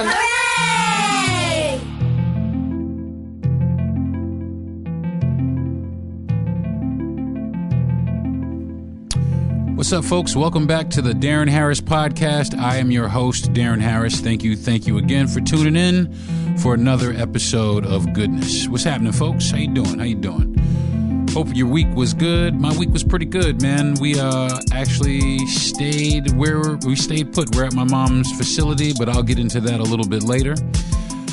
Hooray! What's up, folks? Welcome back to the Darren Harris Podcast. I am your host, Darren Harris. Thank you again for tuning in for another episode of goodness. What's happening, folks? How you doing? Hope your week was good. My week was pretty good, man. We actually stayed put. We're at my mom's facility, but I'll get into that a little bit later.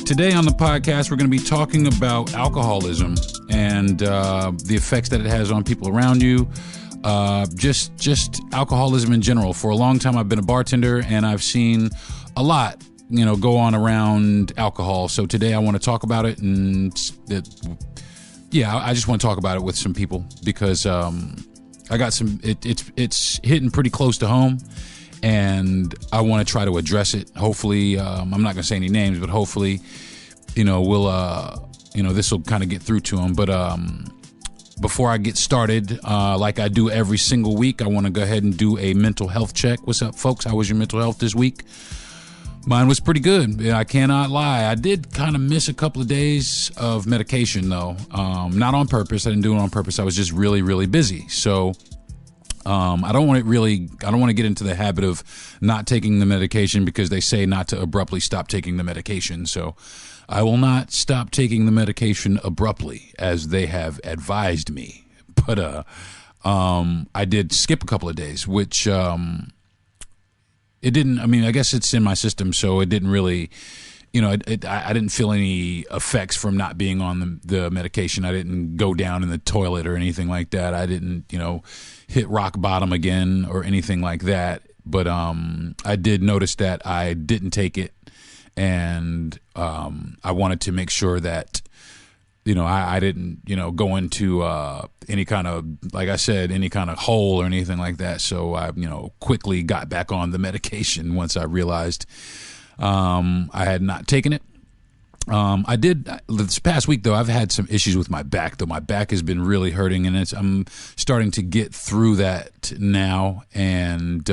Today on the podcast, we're going to be talking about alcoholism and the effects that it has on people around you. Just alcoholism in general. For a long time, I've been a bartender, and I've seen a lot, go on around alcohol. So today I want to talk about it, and I just want to talk about it with some people because I got some. It's hitting pretty close to home, and I want to try to address it. Hopefully, I'm not going to say any names, but hopefully, we'll this will kind of get through to them. But before I get started, like I do every single week, I want to go ahead and do a mental health check. What's up, folks? How was your mental health this week? Mine was pretty good. I cannot lie. I did kind of miss a couple of days of medication, though. Not on purpose. I didn't do it on purpose. I was just really, really busy. So I don't want to get into the habit of not taking the medication because they say not to abruptly stop taking the medication. So I will not stop taking the medication abruptly, as they have advised me. But I did skip a couple of days, which it didn't. I mean, I guess it's in my system, so it didn't really. I didn't feel any effects from not being on the medication. I didn't go down in the toilet or anything like that. I didn't, hit rock bottom again or anything like that. But I did notice that I didn't take it. And I wanted to make sure that, I didn't, go into any kind of, like I said, any kind of hole or anything like that. So I, quickly got back on the medication once I realized I had not taken it. I did this past week, though. I've had some issues with my back, though. My back has been really hurting, and I'm starting to get through that now. And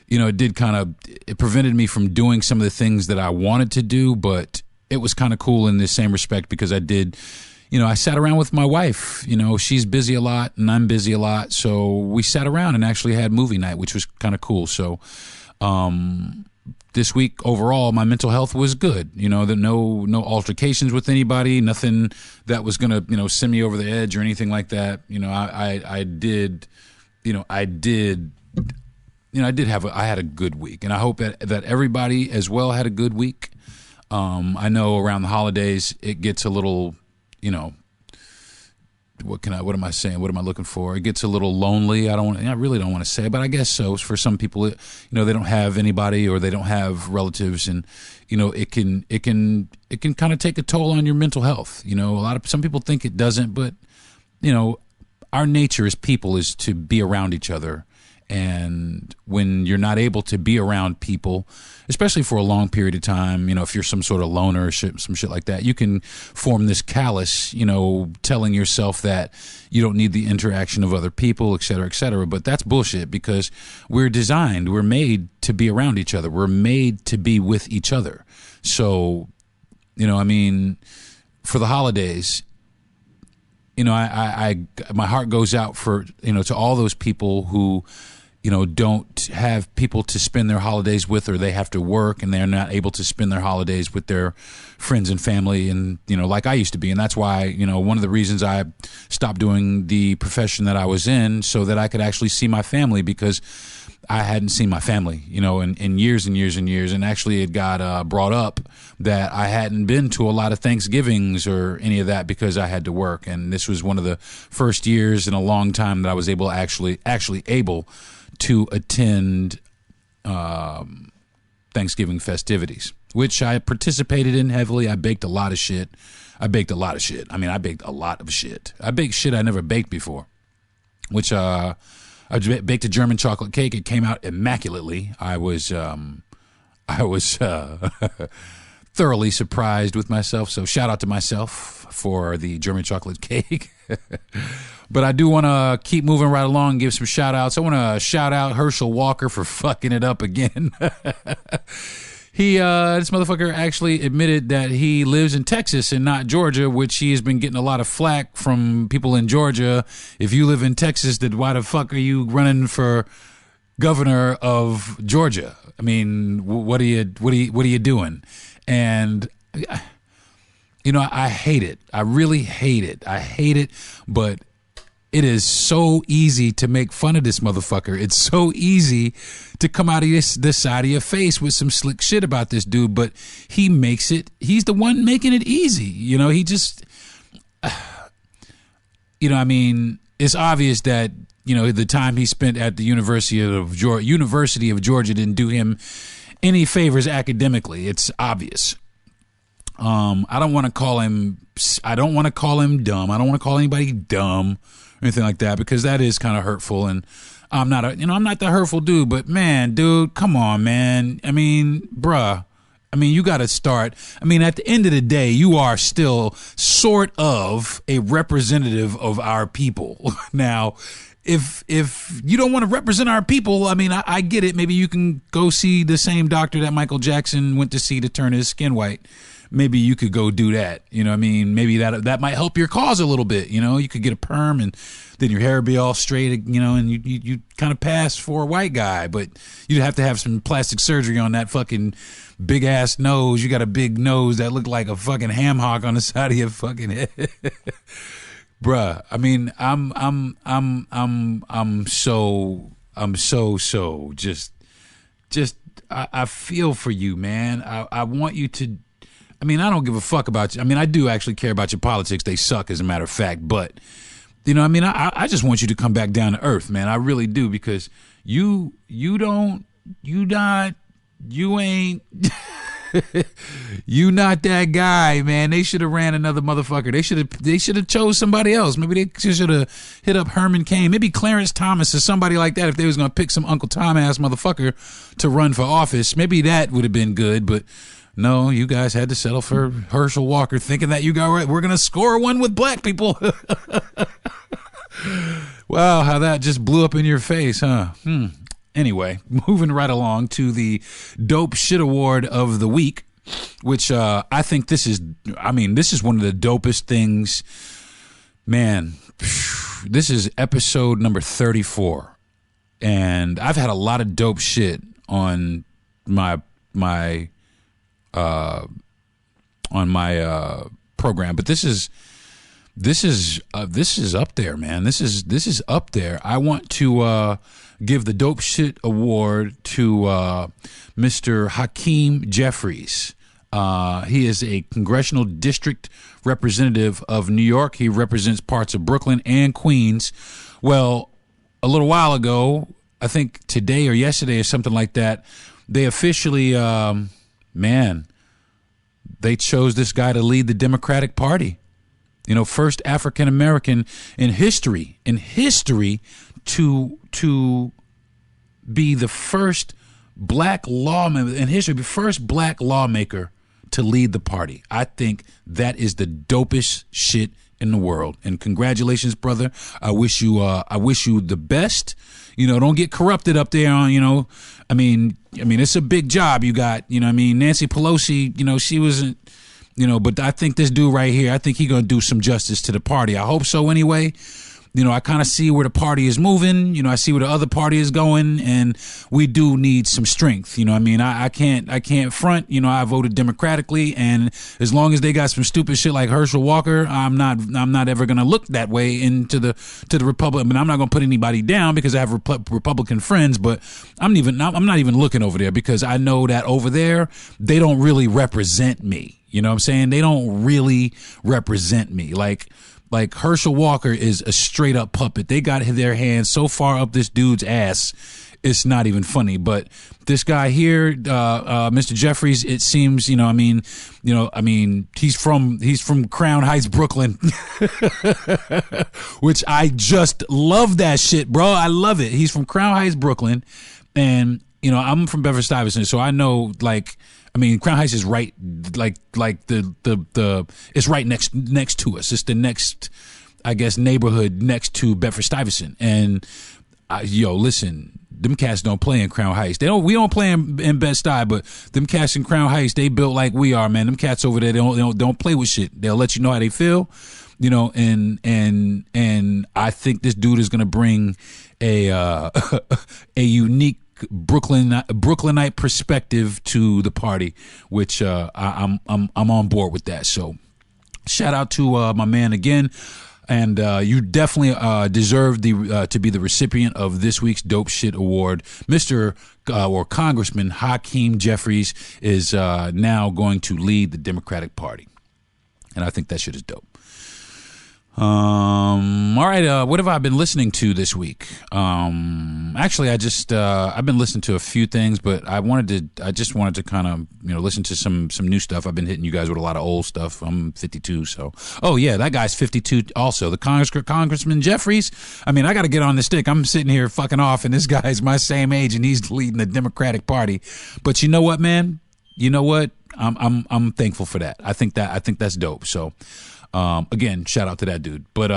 it prevented me from doing some of the things that I wanted to do, but it was kind of cool in the same respect because I did, I sat around with my wife. She's busy a lot and I'm busy a lot. So we sat around and actually had movie night, which was kind of cool. So this week overall, my mental health was good. No altercations with anybody, nothing that was going to, send me over the edge or anything like that. I had a good week, and I hope that everybody as well had a good week. I know around the holidays it gets a little, what am I saying? What am I looking for? It gets a little lonely. I really don't want to say it, but I guess so. For some people, they don't have anybody or they don't have relatives, and it can kind of take a toll on your mental health. Some people think it doesn't, but our nature as people is to be around each other. And when you're not able to be around people, especially for a long period of time, if you're some sort of loner or some shit like that, you can form this callous, telling yourself that you don't need the interaction of other people, et cetera, et cetera. But that's bullshit because we're made to be around each other. We're made to be with each other. So, for the holidays, my heart goes out to all those people who, don't have people to spend their holidays with, or they have to work and they're not able to spend their holidays with their friends and family. And, like I used to be. And that's why, one of the reasons I stopped doing the profession that I was in, so that I could actually see my family, because I hadn't seen my family, in years and years and years. And actually it got brought up that I hadn't been to a lot of Thanksgivings or any of that because I had to work. And this was one of the first years in a long time that I was able to attend Thanksgiving festivities, which I participated in heavily. I baked a lot of shit. I baked a lot of shit. I baked shit I never baked before, which I baked a German chocolate cake. It came out immaculately. I was thoroughly surprised with myself. So shout out to myself for the German chocolate cake. But I do want to keep moving right along and give some shout outs. I want to shout out Herschel Walker for fucking it up again. this motherfucker actually admitted that he lives in Texas and not Georgia, which he has been getting a lot of flack from people in Georgia. If you live in Texas, then why the fuck are you running for governor of Georgia? I mean, what are you doing? And you know, I hate it. I really hate it. I hate it, but it is so easy to make fun of this motherfucker. It's so easy to come out of this side of your face with some slick shit about this dude, but he's the one making it easy. You know, he just, you know, I mean, it's obvious that, you know, the time he spent at the University of Georgia didn't do him any favors academically. It's obvious. I don't want to call him dumb. I don't want to call anybody dumb or anything like that, because that is kind of hurtful. And I'm not the hurtful dude, but man, dude, come on, man. I mean, bruh, you got to start. I mean, at the end of the day, you are still sort of a representative of our people. Now, if you don't want to represent our people, I mean, I get it. Maybe you can go see the same doctor that Michael Jackson went to see to turn his skin white. Maybe you could go do that. You know what I mean? Maybe that might help your cause a little bit. You know, you could get a perm and then your hair would be all straight, you know, and you kind of pass for a white guy, but you'd have to have some plastic surgery on that fucking big ass nose. You got a big nose that looked like a fucking ham hock on the side of your fucking head. Bruh, I mean, I feel for you, man. I want you to, I mean, I don't give a fuck about you. I mean, I do actually care about your politics. They suck, as a matter of fact. But, you know, I mean, I just want you to come back down to earth, man. I really do, because you ain't, you not that guy, man. They should have ran another motherfucker. They should have chose somebody else. Maybe they should have hit up Herman Cain. Maybe Clarence Thomas or somebody like that. If they was going to pick some Uncle Tom ass motherfucker to run for office, maybe that would have been good. But no, you guys had to settle for Herschel Walker, thinking that we're going to score one with black people. Wow, how that just blew up in your face, huh? Anyway, moving right along to the Dope Shit Award of the week, which I think this is one of the dopest things. Man, this is episode number 34. And I've had a lot of dope shit on my program, but this is up there, man. This is up there. I want to give the Dope Shit Award to Mr. Hakeem Jeffries. He is a congressional district representative of New York. He represents parts of Brooklyn and Queens. Well, a little while ago, I think today or yesterday or something like that, they officially, they chose this guy to lead the Democratic Party. You know, first African American in history to be the first black lawmaker in history, the first black lawmaker to lead the party. I think that is the dopest shit in the world. And congratulations, brother. I wish you the best. You know, don't get corrupted up there on, you know, I mean, it's a big job you got, you know what I mean? Nancy Pelosi, you know, she wasn't, you know, but I think this dude right here, I think he's going to do some justice to the party. I hope so anyway. You know, I kind of see where the party is moving. You know, I see where the other party is going, and we do need some strength. You know what I mean? I can't front. You know, I voted democratically, and as long as they got some stupid shit like Herschel Walker, I'm not ever going to look that way to the Republic. I mean, I'm not going to put anybody down because I have Republican friends, but I'm not even looking over there, because I know that over there, they don't really represent me. You know what I'm saying? They don't really represent me. Like Herschel Walker is a straight up puppet. They got their hands so far up this dude's ass, it's not even funny. But this guy here, Mr. Jeffries, it seems, you know, I mean, he's from Crown Heights, Brooklyn, which I just love that shit, bro. I love it. He's from Crown Heights, Brooklyn, and you know, I'm from Bedford-Stuyvesant, so I know, like, I mean, Crown Heights is right, like the it's right next to us. It's the next, I guess, neighborhood next to Bedford-Stuyvesant. And listen, them cats don't play in Crown Heights. We don't play in Bed-Stuy, but them cats in Crown Heights, they built like we are, man. Them cats over there, they don't play with shit. They'll let you know how they feel, and I think this dude is gonna bring a unique Brooklynite perspective to the party, which I'm on board with that. So shout out to my man again. And you definitely deserve to be the recipient of this week's Dope Shit Award. Mr. Or Congressman Hakeem Jeffries is now going to lead the Democratic Party. And I think that shit is dope. All right. What have I been listening to this week? Actually, I've been listening to a few things, but I just wanted to kind of, listen to some new stuff. I've been hitting you guys with a lot of old stuff. I'm 52. So, oh yeah, that guy's 52 also. The Congressman Jeffries. I mean, I got to get on the stick. I'm sitting here fucking off and this guy's my same age and he's leading the Democratic Party. But you know what, man? You know what? I'm thankful for that. I think that's dope. So, again, shout out to that dude. But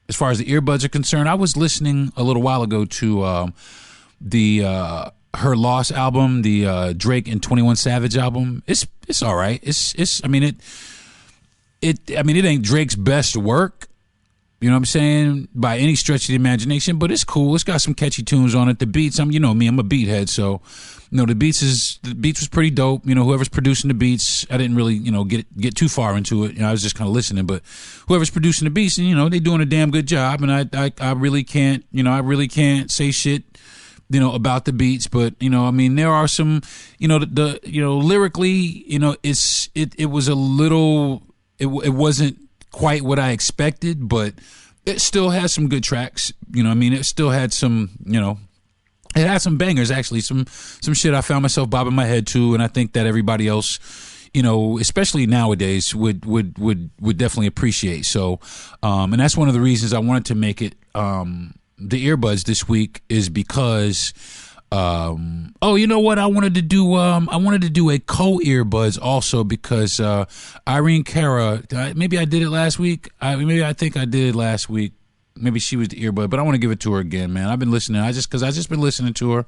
as far as the earbuds are concerned, I was listening a little while ago to the Her Loss album, the Drake and 21 Savage album. It's all right. It ain't Drake's best work. You know what I'm saying? By any stretch of the imagination, but it's cool. It's got some catchy tunes on it. The beats, I'm a beat head, so the beats was pretty dope. Whoever's producing the beats, I didn't really, get too far into it. I was just kind of listening, but whoever's producing the beats, they doing a damn good job, and I really can't, say shit, about the beats, but there are some, lyrically, it was a little, it wasn't quite what I expected, but it still has some good tracks. It still had some, it had some bangers, actually, some shit I found myself bobbing my head to, and I think that everybody else, especially nowadays, would definitely appreciate. So, and that's one of the reasons I wanted to make it the earbuds this week is because, you know what? I wanted to do a co-earbuds also because Irene Cara, maybe I did it last week. I think I did it last week. Maybe she was the earbud, but I want to give it to her again, man. I've been listening. I just been listening to her.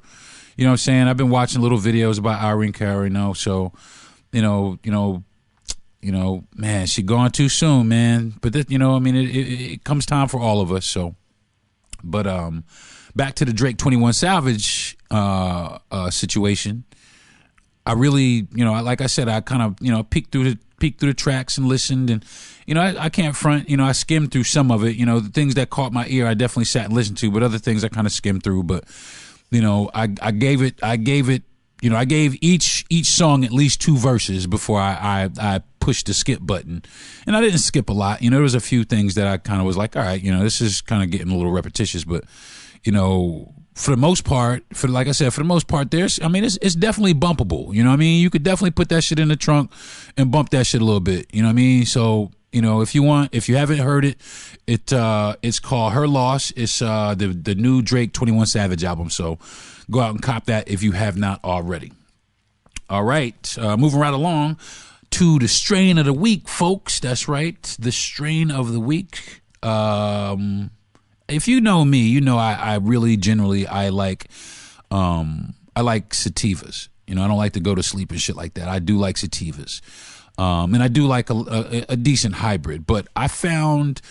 You know what I'm saying? I've been watching little videos about Irene Cara, so, man, she gone too soon, man. But that, it comes time for all of us. So, but back to the Drake 21 Savage situation. I really, like I said, I kind of peeked through the tracks and listened, and I can't front. I skimmed through some of it. The things that caught my ear, I definitely sat and listened to, but other things I kind of skimmed through. But I gave each song at least 2 verses before I pushed the skip button, and I didn't skip a lot. There was a few things that I kind of was like, all right, this is kind of getting a little repetitious, but for the most part, like I said, for the most part, it's definitely bumpable. You could definitely put that shit in the trunk and bump that shit a little bit. So, if you haven't heard it, it's called Her Loss. It's the new Drake 21 Savage album. So go out and cop that if you have not already. All right, moving right along to the strain of the week, folks. That's right, the strain of the week. If you know me, I really generally I like sativas. I don't like to go to sleep and shit like that. I do like sativas, and I do like a decent hybrid. But I found,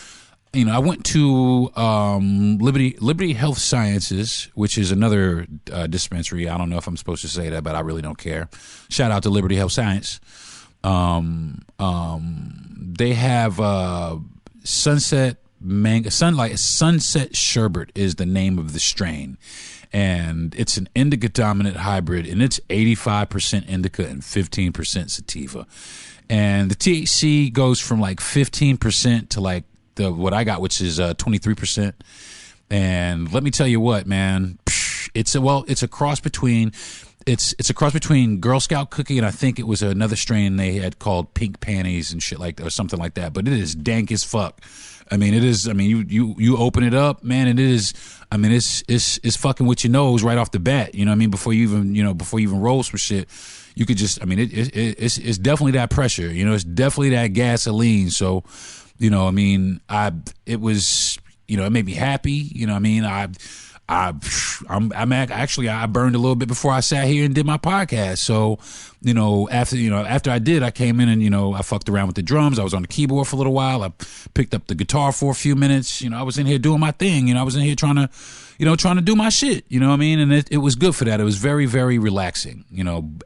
I went to Liberty Health Sciences, which is another dispensary. I don't know if I'm supposed to say that, but I really don't care. Shout out to Liberty Health Science. They have Sunset Sherbet is the name of the strain, and it's an indica dominant hybrid, and it's 85% indica and 15% sativa, and the THC goes from like 15% to like what I got, which is 23%. And let me tell you what, man, it's a cross between Girl Scout cookie and I think it was another strain they had called Pink Panties and shit like that, or something like that. But it is dank as fuck. It is. You open it up, man, and it is. It's fucking with your nose right off the bat. Before you even roll some shit, you could just. It's definitely that pressure. It's definitely that gasoline. So, it was. It made me happy. I burned a little bit before I sat here and did my podcast. So, after I did, I came in and, I fucked around with the drums. I was on the keyboard for a little while. I picked up the guitar for a few minutes. I was in here doing my thing. I was in here trying to do my shit. You know what I mean? And it was good for that. It was very, very relaxing,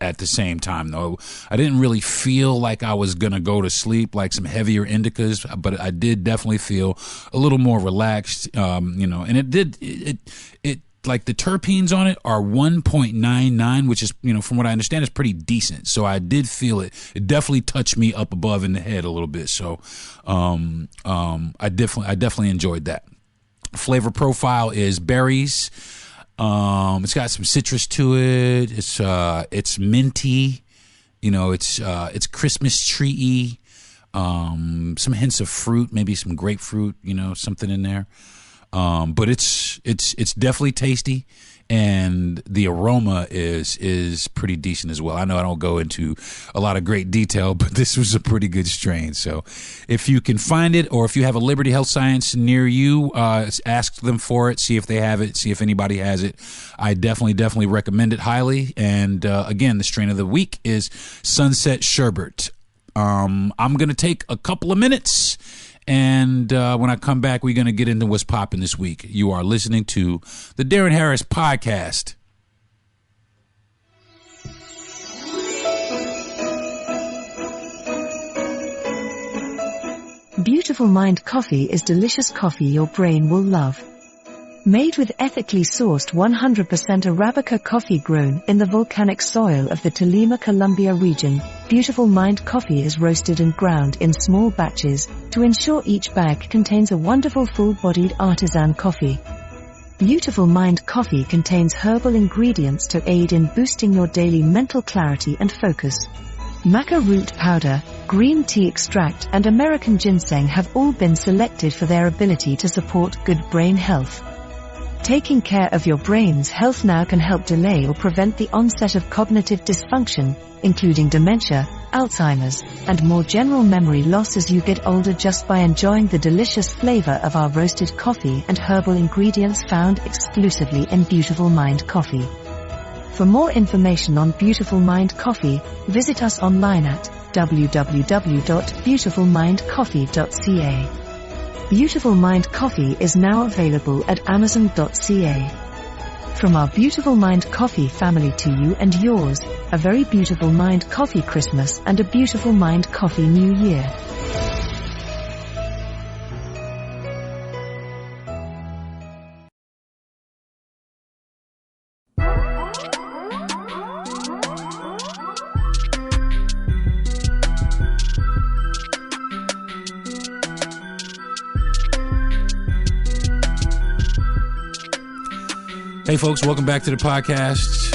at the same time, though. I didn't really feel like I was going to go to sleep like some heavier indicas, but I did definitely feel a little more relaxed, and it like the terpenes on it are 1.99, which is, from what I understand, is pretty decent. So I did feel it. It definitely touched me up above in the head a little bit. So, I definitely enjoyed that. Flavor profile is berries. It's got some citrus to it. It's minty. It's Christmas tree-y. Some hints of fruit, maybe some grapefruit, something in there. But it's definitely tasty, and the aroma is pretty decent as well. I know I don't go into a lot of great detail, but this was a pretty good strain. So if you can find it, or if you have a Liberty Health Science near you, ask them for it, see if they have it, see if anybody has it. I definitely recommend it highly. And again, the strain of the week is Sunset Sherbet. I'm going to take a couple of minutes, and when I come back, we're going to get into what's popping this week. You are listening to the Darren Harris Podcast. Beautiful Mind Coffee is delicious coffee your brain will love. Made with ethically sourced 100% Arabica coffee grown in the volcanic soil of the Tolima, Colombia region, Beautiful Mind Coffee is roasted and ground in small batches to ensure each bag contains a wonderful full-bodied artisan coffee. Beautiful Mind Coffee contains herbal ingredients to aid in boosting your daily mental clarity and focus. Maca root powder, green tea extract, and American ginseng have all been selected for their ability to support good brain health. Taking care of your brain's health now can help delay or prevent the onset of cognitive dysfunction, including dementia, Alzheimer's, and more general memory loss as you get older, just by enjoying the delicious flavor of our roasted coffee and herbal ingredients found exclusively in Beautiful Mind Coffee. For more information on Beautiful Mind Coffee, visit us online at www.beautifulmindcoffee.ca. Beautiful Mind Coffee is now available at Amazon.ca. From our Beautiful Mind Coffee family to you and yours, a very Beautiful Mind Coffee Christmas and a Beautiful Mind Coffee New Year. Hey folks, welcome back to the podcast.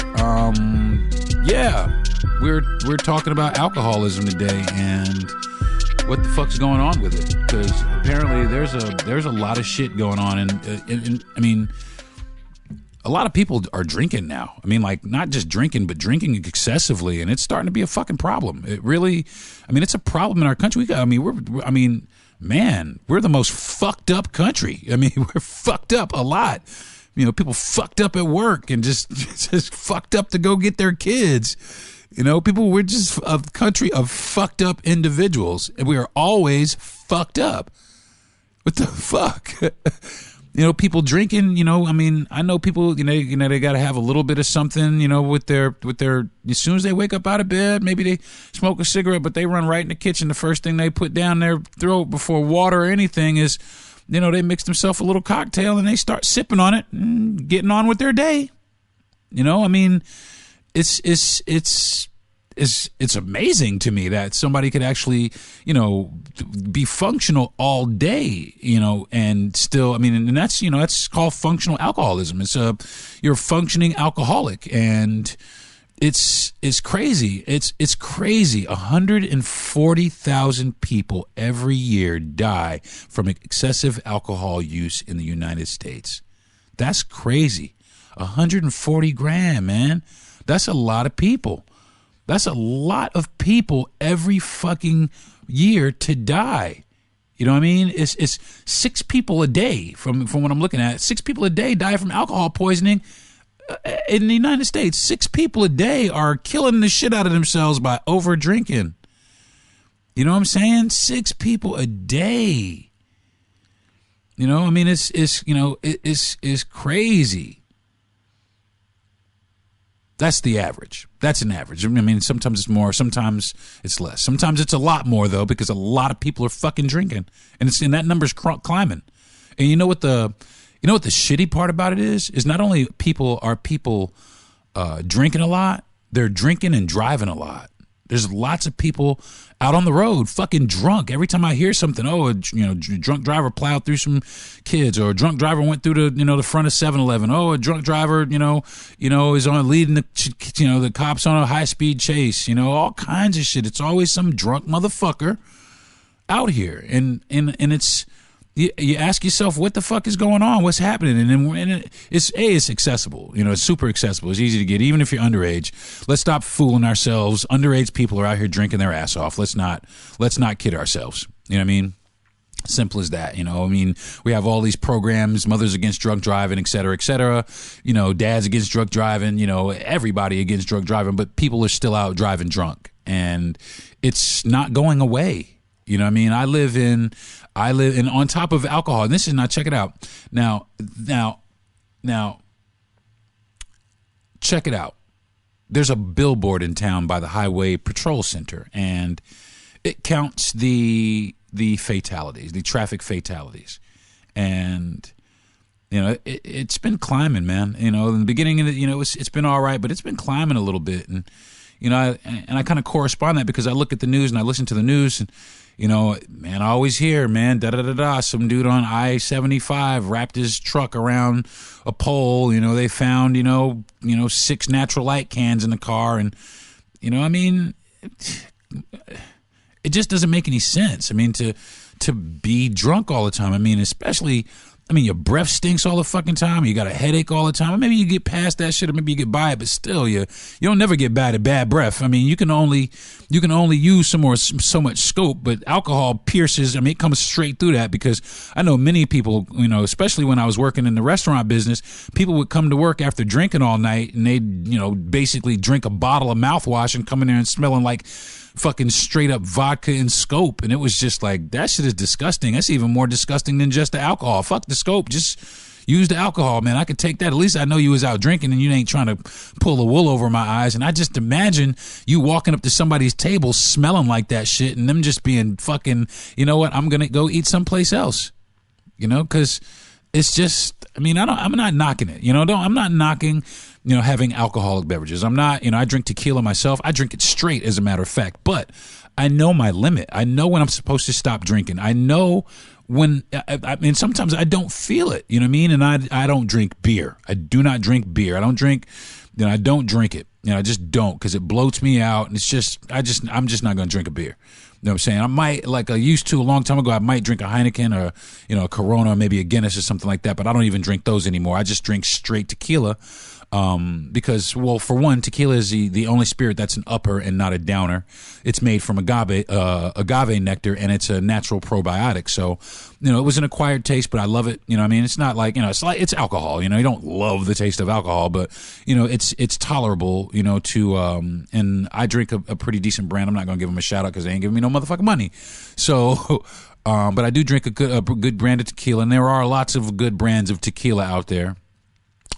We're talking about alcoholism today and what the fuck's going on with it, because apparently there's a lot of shit going on, and I mean, a lot of people are drinking now. I mean, like, not just drinking, but drinking excessively, and it's starting to be a fucking problem. It really, I mean, it's a problem in our country. We're the most fucked up country. I mean, we're fucked up a lot. People fucked up at work and just fucked up to go get their kids. We're just a country of fucked up individuals, and we are always fucked up. What the fuck? People drinking, I know people, they got to have a little bit of something, with their, as soon as they wake up out of bed, maybe they smoke a cigarette, but they run right in the kitchen. The first thing they put down their throat before water or anything is, they mix themselves a little cocktail and they start sipping on it and getting on with their day. It's amazing to me that somebody could actually, be functional all day, and still, and that's called functional alcoholism. It's you're a functioning alcoholic, and it's crazy. It's crazy. 140,000 people every year die from excessive alcohol use in the United States. That's crazy. 140 grand, man. That's a lot of people. That's a lot of people every fucking year to die. You know what I mean? It's 6 people a day from what I'm looking at. 6 people a day die from alcohol poisoning in the United States. 6 people a day are killing the shit out of themselves by over drinking. You know what I'm saying? 6 people a day. You know, I mean, it's crazy. That's the average. That's an average. I mean, sometimes it's more, sometimes it's less. Sometimes it's a lot more though, because a lot of people are fucking drinking, and that number's climbing. And you know what the shitty part about it is not only people drinking a lot, they're drinking and driving a lot. There's lots of people out on the road fucking drunk. Every time I hear something, a drunk driver plowed through some kids, or a drunk driver went through the front of 7-Eleven. Oh, a drunk driver, is on leading the cops on a high speed chase. All kinds of shit. It's always some drunk motherfucker out here, and it's. You ask yourself, what the fuck is going on? What's happening? And it's accessible. It's super accessible. It's easy to get, even if you're underage. Let's stop fooling ourselves. Underage people are out here drinking their ass off. Let's not kid ourselves. You know what I mean? Simple as that. We have all these programs, Mothers Against Drunk Driving, et cetera, et cetera. Dads Against Drunk Driving, everybody against drunk driving, but people are still out driving drunk, and it's not going away. You know what I mean? I live in on top of alcohol, and this is not, check it out. Now, check it out. There's a billboard in town by the Highway Patrol Center, and it counts the fatalities, the traffic fatalities. And, it's been climbing, man. In the beginning of it, it's been all right, but it's been climbing a little bit. And, I kind of correspond that because I look at the news and I listen to the news, and, man, I always hear, man, some dude on I-75 wrapped his truck around a pole. They found, 6 natural light cans in the car. And, I mean, it just doesn't make any sense. I mean, to be drunk all the time. I mean, especially, your breath stinks all the fucking time. You got a headache all the time. Or maybe you get past that shit, or maybe you get by it, but still, you don't never get bad breath. I mean, you can only use so much scope, but alcohol pierces. I mean, it comes straight through that, because I know many people, especially when I was working in the restaurant business, people would come to work after drinking all night, and they'd, basically drink a bottle of mouthwash and come in there and smelling like fucking straight up vodka and scope. And it was just like, that shit is disgusting. That's even more disgusting than just the alcohol. Fuck the scope. Just use the alcohol, man. I could take that. At least I know you was out drinking and you ain't trying to pull the wool over my eyes. And I just imagine you walking up to somebody's table smelling like that shit, and them just being fucking, you know what, I'm going to go eat someplace else, because it's just, I'm not knocking it, I'm not knocking, having alcoholic beverages. I'm not, I drink tequila myself. I drink it straight, as a matter of fact, but I know my limit. I know when I'm supposed to stop drinking. I know when, sometimes I don't feel it, you know what I mean? And I don't drink beer. I do not drink beer. I don't drink, I don't drink it. I just don't, because it bloats me out, and it's just, I'm just not going to drink a beer. You know what I'm saying? I might, like I used to a long time ago, I might drink a Heineken or, a Corona, or maybe a Guinness or something like that, but I don't even drink those anymore. I just drink straight tequila. Because, well, for one, tequila is the only spirit that's an upper and not a downer. It's made from agave nectar, and it's a natural probiotic. So, it was an acquired taste, but I love it. It's not like, it's alcohol, you don't love the taste of alcohol, but, it's tolerable, and I drink a pretty decent brand. I'm not going to give them a shout out because they ain't giving me no motherfucking money. So, but I do drink a good brand of tequila, and there are lots of good brands of tequila out there.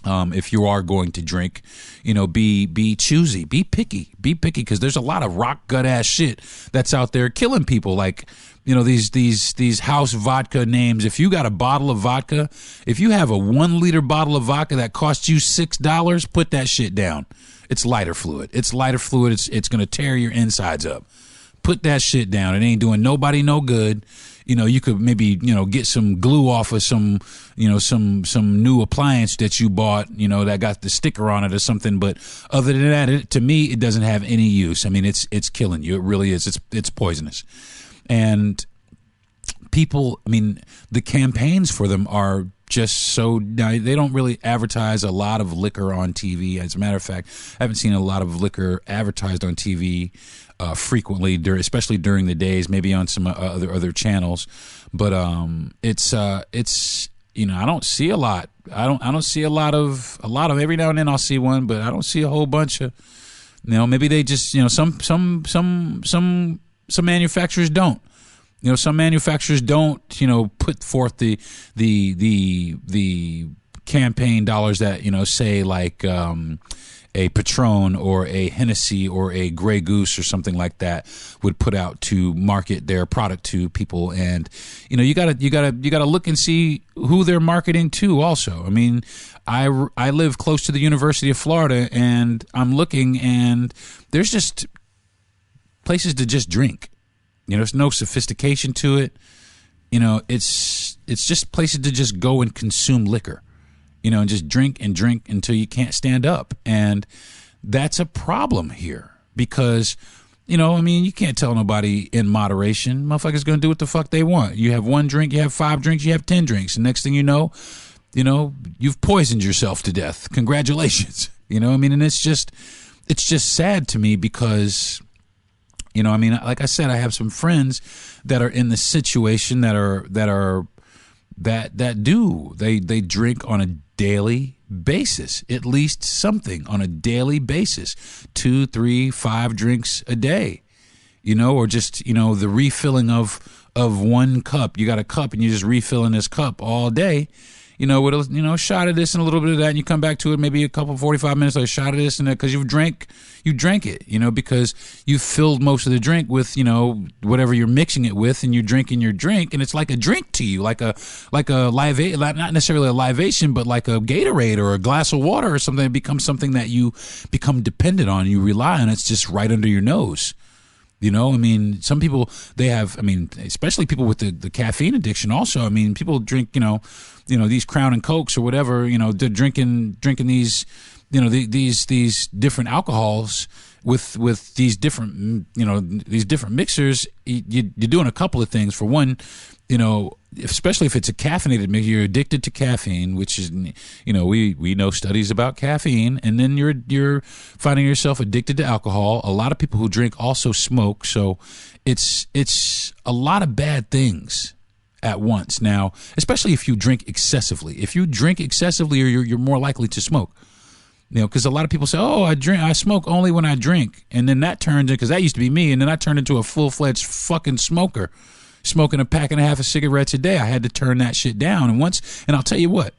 If you are going to drink, be choosy, be picky, because there's a lot of rock gut ass shit that's out there killing people. Like, these house vodka names. If you got a bottle of vodka, if you have a 1 liter bottle of vodka that costs you $6, put that shit down. It's lighter fluid. It's going to tear your insides up. Put that shit down. It ain't doing nobody no good. You could maybe, get some glue off of some new appliance that you bought, that got the sticker on it or something. But other than that, to me, it doesn't have any use. I mean, it's killing you. It really is. It's poisonous. And people, the campaigns for them are just so they don't really advertise a lot of liquor on TV. As a matter of fact, I haven't seen a lot of liquor advertised on TV frequently, especially during the days, maybe on some other channels. But it's I don't see a lot. I don't see a lot of every now and then I'll see one, but I don't see a whole bunch of, maybe they just, some manufacturers don't. Some manufacturers don't, put forth the campaign dollars that, say like a Patron or a Hennessy or a Grey Goose or something like that would put out to market their product to people. And, you gotta look and see who they're marketing to also. I mean, I live close to the University of Florida, and I'm looking, and there's just places to just drink. There's no sophistication to it. It's just places to just go and consume liquor, and just drink and drink until you can't stand up. And that's a problem here because, you can't tell nobody in moderation. Motherfuckers going to do what the fuck they want. You have one drink, you have 5 drinks, you have 10 drinks. And next thing you know, you've poisoned yourself to death. Congratulations. And it's just sad to me because, like I said, I have some friends that are in the situation that they drink on a daily basis, at least something on a daily basis, 2, 3, 5 drinks a day, or just, the refilling of one cup. You got a cup and you're just refilling this cup all day. With a shot of this and a little bit of that, and you come back to it maybe a couple 45 minutes later, a shot of this and that, because you drank it, because you filled most of the drink with, whatever you're mixing it with, and you're drinking your drink, and it's like a drink to you, like a live, not necessarily a libation, but like a Gatorade or a glass of water or something. It becomes something that you become dependent on, you rely on. It's just right under your nose. Some people, they have, especially people with the caffeine addiction also. People drink, these Crown and Cokes or whatever, they're drinking these, these different alcohols with these different, these different mixers. You're doing a couple of things. For one, especially if it's a caffeinated mix, you're addicted to caffeine, which is, we know studies about caffeine, and then you're finding yourself addicted to alcohol. A lot of people who drink also smoke, so it's a lot of bad things at once. Now, especially if you drink excessively. If you drink excessively, you're more likely to smoke. Because a lot of people say, "Oh, I smoke only when I drink," and then that turns in, because that used to be me, and then I turned into a full-fledged fucking smoker, smoking a pack and a half of cigarettes a day. I had to turn that shit down. And I'll tell you what,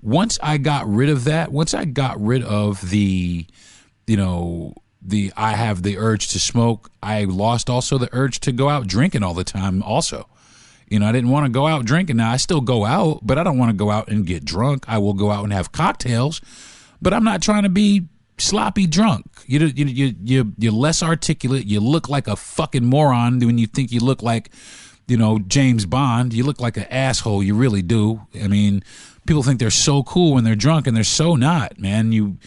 once I got rid of that, once I got rid of the I have the urge to smoke, I lost also the urge to go out drinking all the time also. I didn't want to go out drinking. Now, I still go out, but I don't want to go out and get drunk. I will go out and have cocktails, but I'm not trying to be sloppy drunk. You're less articulate. You look like a fucking moron when you think you look like, James Bond. You look like an asshole. You really do. People think they're so cool when they're drunk, and they're so not, man.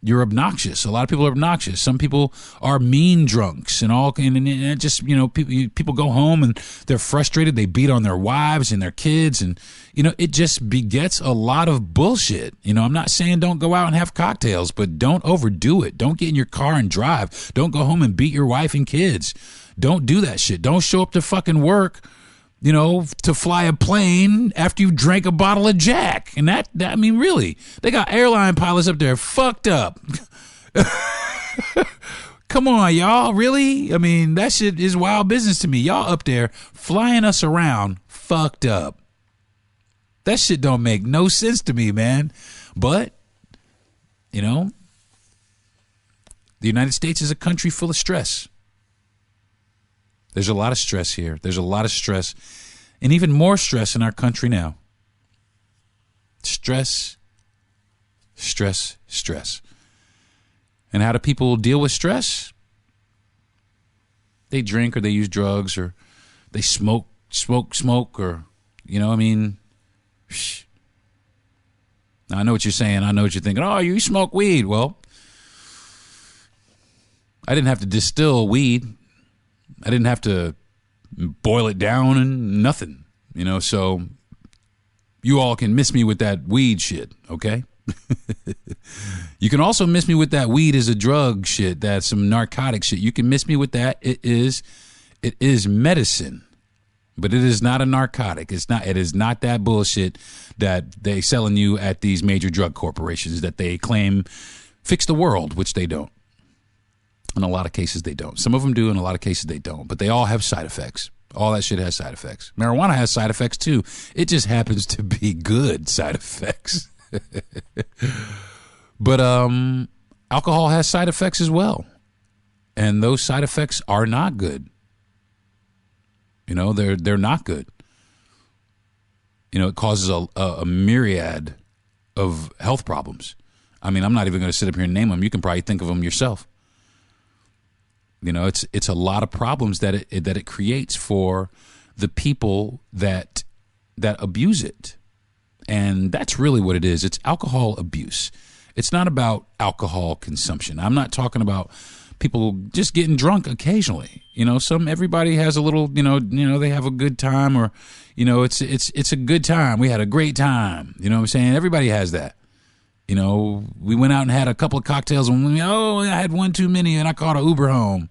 You're obnoxious. A lot of people are obnoxious. Some people are mean drunks and all. And it just, people go home and they're frustrated. They beat on their wives and their kids. And, it just begets a lot of bullshit. I'm not saying don't go out and have cocktails, but don't overdo it. Don't get in your car and drive. Don't go home and beat your wife and kids. Don't do that shit. Don't show up to fucking work, to fly a plane after you drank a bottle of Jack. And that really, they got airline pilots up there fucked up. Come on, y'all. Really? That shit is wild business to me. Y'all up there flying us around fucked up. That shit don't make no sense to me, man. But, the United States is a country full of stress. There's a lot of stress here. There's a lot of stress, and even more stress in our country now. Stress, stress, stress. And how do people deal with stress? They drink, or they use drugs, or they smoke, or, Now, I know what you're saying. I know what you're thinking. Oh, you smoke weed. Well, I didn't have to distill weed. I didn't have to boil it down and nothing, so you all can miss me with that weed shit, okay? You can also miss me with that weed as a drug shit, that's some narcotic shit. You can miss me with that. It is medicine, but it is not a narcotic. It is not that bullshit that they selling you at these major drug corporations that they claim fix the world, which they don't. In a lot of cases, they don't. Some of them do, in a lot of cases, they don't. But they all have side effects. All that shit has side effects. Marijuana has side effects, too. It just happens to be good side effects. But alcohol has side effects as well. And those side effects are not good. You know, they're not good. You know, it causes a myriad of health problems. I mean, I'm not even going to sit up here and name them. You can probably think of them yourself. You know, it's a lot of problems that it creates for the people that abuse it. And that's really what it is. It's alcohol abuse. It's not about alcohol consumption. I'm not talking about people just getting drunk occasionally. You know, everybody has a little, you know, they have a good time, or, you know, it's a good time. We had a great time. You know what I'm saying? Everybody has that. You know, we went out and had a couple of cocktails and I had one too many and I caught an Uber home.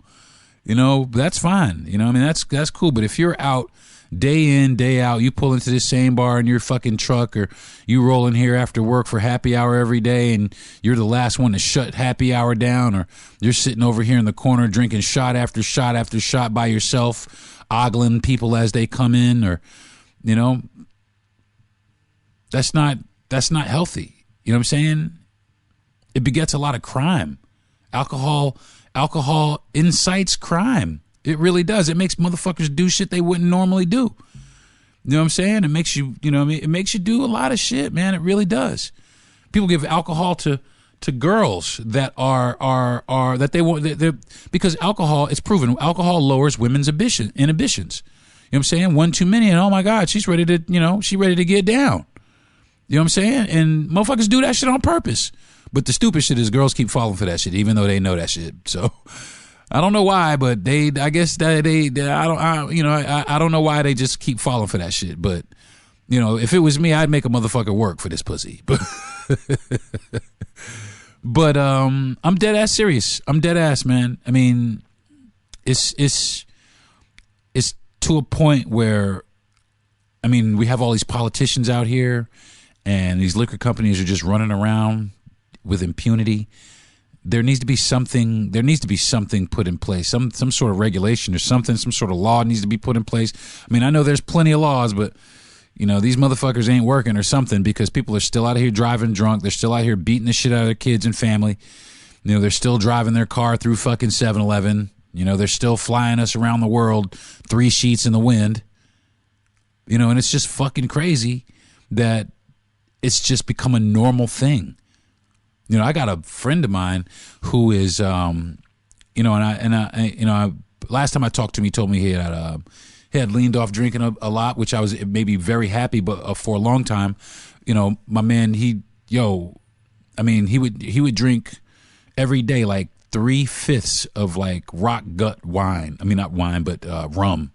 You know, that's fine. You know, I mean, that's cool. But if you're out day in, day out, you pull into this same bar in your fucking truck, or you roll in here after work for happy hour every day and you're the last one to shut happy hour down, or you're sitting over here in the corner drinking shot after shot after shot by yourself, ogling people as they come in, or, you know, that's not healthy. You know what I'm saying? It begets a lot of crime. Alcohol incites crime. It really does. It makes motherfuckers do shit they wouldn't normally do. You know what I'm saying? It makes you, you know what I mean? It makes you do a lot of shit, man. It really does. People give alcohol to girls that are that they want, because alcohol, it's proven, alcohol lowers women's inhibitions. You know what I'm saying? One too many and oh my God, she's ready to get down. You know what I'm saying? And motherfuckers do that shit on purpose. But the stupid shit is girls keep falling for that shit, even though they know that shit. So I don't know why, but I don't know why they just keep falling for that shit. But, you know, if it was me, I'd make a motherfucker work for this pussy. But I'm dead ass serious. I'm dead ass, man. I mean, it's to a point where, I mean, we have all these politicians out here, and these liquor companies are just running around with impunity. There needs to be something put in place, some sort of regulation or something, some sort of law needs to be put in place. I mean, I know there's plenty of laws, but, you know, these motherfuckers ain't working or something, because people are still out here driving drunk. They're still out here beating the shit out of their kids and family. You know, they're still driving their car through fucking 7-Eleven. You know, they're still flying us around the world 3 sheets in the wind. You know, and it's just fucking crazy that it's just become a normal thing. You know, I got a friend of mine who is, you know, last time I talked to him, he told me he had leaned off drinking a lot, which I was maybe very happy, but for a long time, you know, my man, he would drink every day like 3/5 of like rock gut wine. I mean, not wine, but rum,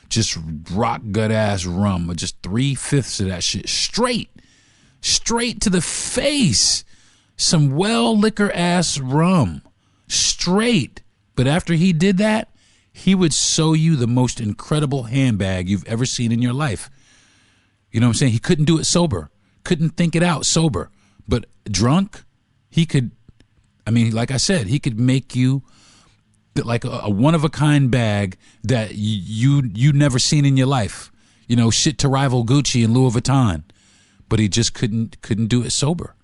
just rock gut ass rum, just 3/5 of that shit straight to the face. Some well liquor ass rum, straight. But after he did that, he would sew you the most incredible handbag you've ever seen in your life. You know what I'm saying? He couldn't do it sober, couldn't think it out sober. But drunk, he could, I mean, like I said, he could make you like a one-of-a-kind bag that you never seen in your life. You know, shit to rival Gucci and Louis Vuitton. But he just couldn't do it sober.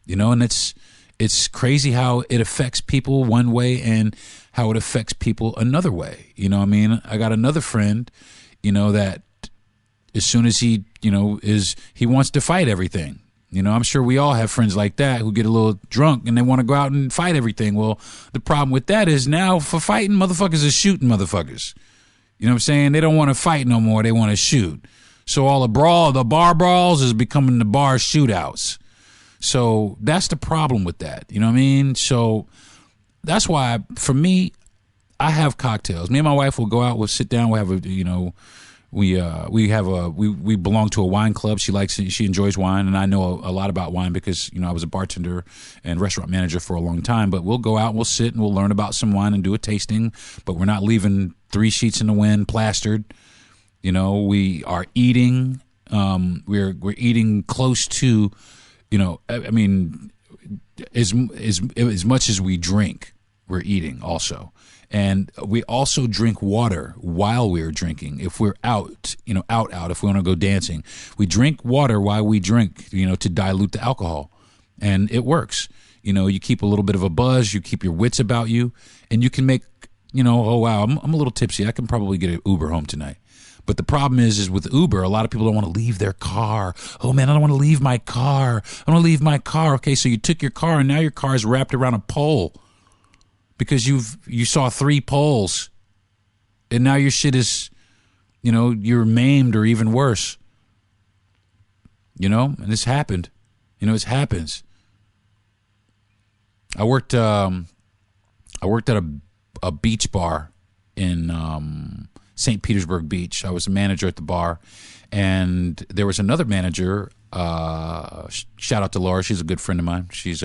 You know, and it's crazy how it affects people one way and how it affects people another way. You know what I mean? I got another friend, you know, that as soon as he, you know, he wants to fight everything. You know, I'm sure we all have friends like that who get a little drunk and they want to go out and fight everything. Well, the problem with that is now for fighting, motherfuckers are shooting motherfuckers. You know what I'm saying? They don't want to fight no more. They want to shoot. So all the bar brawls is becoming the bar shootouts. So that's the problem with that. You know what I mean? So that's why, for me, I have cocktails. Me and my wife will go out, we'll sit down, we'll have a, you know, we belong to a wine club. She enjoys wine, and I know a lot about wine because, I was a bartender and restaurant manager for a long time. But we'll go out and we'll sit and we'll learn about some wine and do a tasting, but we're not leaving 3 sheets in the wind plastered. We are eating, we're eating close to, as much as we drink, we're eating also. And we also drink water while we're drinking. If we're out, if we want to go dancing, we drink water while we drink, to dilute the alcohol. And it works. You keep a little bit of a buzz, you keep your wits about you, and you can make, oh, wow, I'm a little tipsy. I can probably get an Uber home tonight. But the problem is with Uber, a lot of people don't want to leave their car. Oh, man, I don't want to leave my car. I want to leave my car. Okay, so you took your car, and now your car is wrapped around a pole. Because you saw 3 poles, and now your shit is, you're maimed or even worse. And this happened. It happens. I worked at a beach bar in St. Petersburg Beach. I was a manager at the bar, and there was another manager. Shout out to Laura. She's a good friend of mine. She's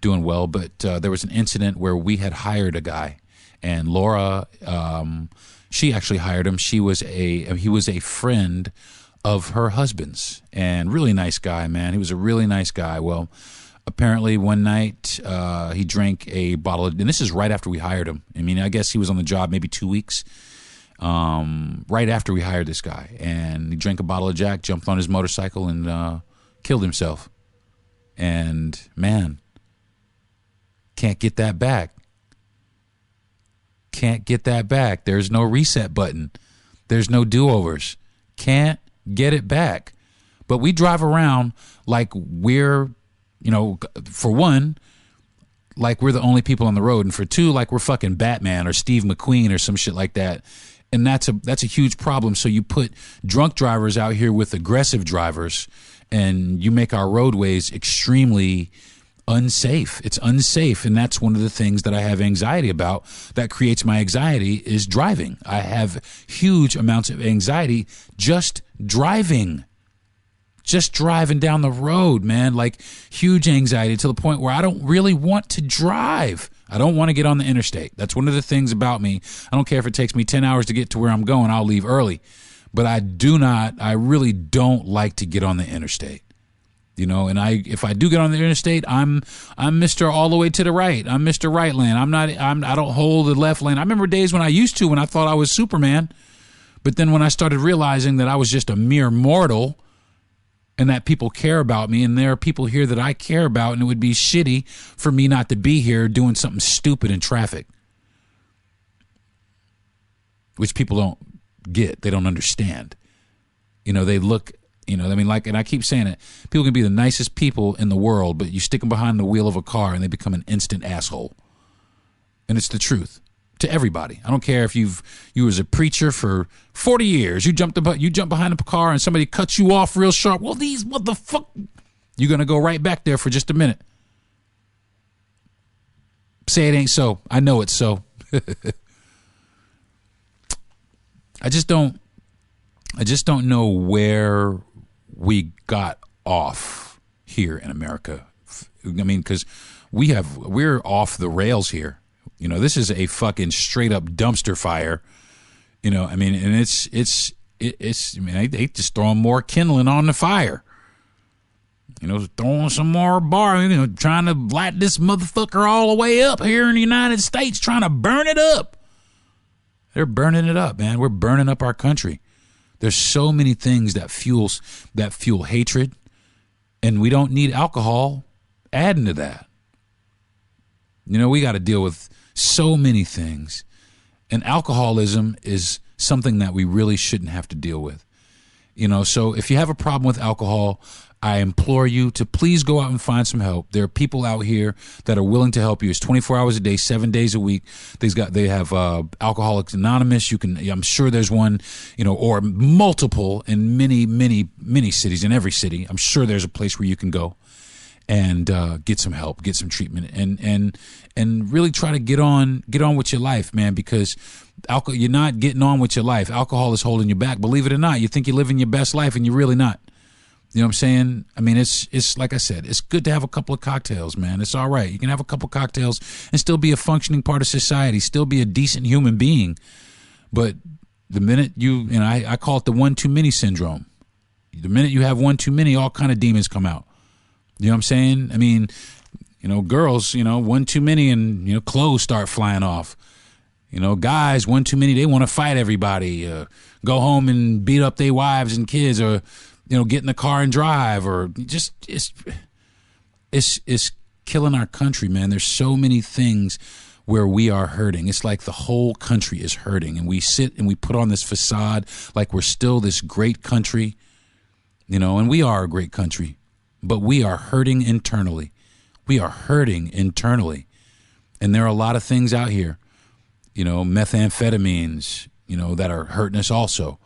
doing well, but there was an incident where we had hired a guy, and Laura, she actually hired him. He was a friend of her husband's, and really nice guy, man. He was a really nice guy. Well, apparently one night he drank a bottle of, and this is right after we hired him. I guess he was on the job maybe 2 weeks, right after we hired this guy, and he drank a bottle of Jack, jumped on his motorcycle, and killed himself. And man, can't get that back. Can't get that back. There's no reset button. There's no do-overs. Can't get it back. But we drive around like we're, for one, like we're the only people on the road, and for 2, like we're fucking Batman or Steve McQueen or some shit like that. And that's a huge problem. So you put drunk drivers out here with aggressive drivers, and you make our roadways extremely unsafe. It's unsafe, and that's one of the things that I have anxiety about. That creates my anxiety is driving. I have huge amounts of anxiety just driving down the road, man. Like huge anxiety to the point where I don't really want to drive. I don't want to get on the interstate. That's one of the things about me. I don't care if it takes me 10 hours to get to where I'm going. I'll leave early, but I really don't like to get on the interstate. And if I do get on the interstate, I'm Mr. all the way to the right. I'm Mr. Right lane. I don't hold the left lane. I remember days when I thought I was Superman. But then when I started realizing that I was just a mere mortal and that people care about me, and there are people here that I care about, and it would be shitty for me not to be here doing something stupid in traffic, which people don't get. They don't understand. They look, and I keep saying it, people can be the nicest people in the world, but you stick them behind the wheel of a car and they become an instant asshole. And it's the truth to everybody. I don't care if you was a preacher for 40 years, you jump behind a car and somebody cuts you off real sharp. Well, these motherfucker, you're going to go right back there for just a minute. Say it ain't so. I know it's so. I just don't know where we got off here in America. Because we're off the rails here. This is a fucking straight up dumpster fire. And it's they just throwing more kindling on the fire. Throwing some more trying to light this motherfucker all the way up here in the United States, trying to burn it up. They're burning it up, man. We're burning up our country. There's so many things that fuel hatred, and we don't need alcohol adding to that. We got to deal with so many things, and alcoholism is something that we really shouldn't have to deal with. So if you have a problem with alcohol, I implore you to please go out and find some help. There are people out here that are willing to help you. It's 24 hours a day, 7 days a week. They have Alcoholics Anonymous. I'm sure there's one, or multiple in many, many, many cities, in every city. I'm sure there's a place where you can go. and get some help, get some treatment, and really try to get on with your life, man, because you're not getting on with your life. Alcohol is holding you back. Believe it or not, you think you're living your best life and you're really not. You know what I'm saying? I mean, it's like I said, it's good to have a couple of cocktails, man. It's all right. You can have a couple of cocktails and still be a functioning part of society, still be a decent human being. But the minute I call it the one too many syndrome. The minute you have one too many, all kind of demons come out. You know what I'm saying? I mean, girls, one too many and, clothes start flying off. Guys, one too many, they want to fight everybody, go home and beat up their wives and kids, or, get in the car and drive, or just, it's killing our country, man. There's so many things where we are hurting. It's like the whole country is hurting, and we sit and we put on this facade like we're still this great country, and we are a great country, but we are hurting internally. We are hurting internally. And there are a lot of things out here, methamphetamines, that are hurting us also.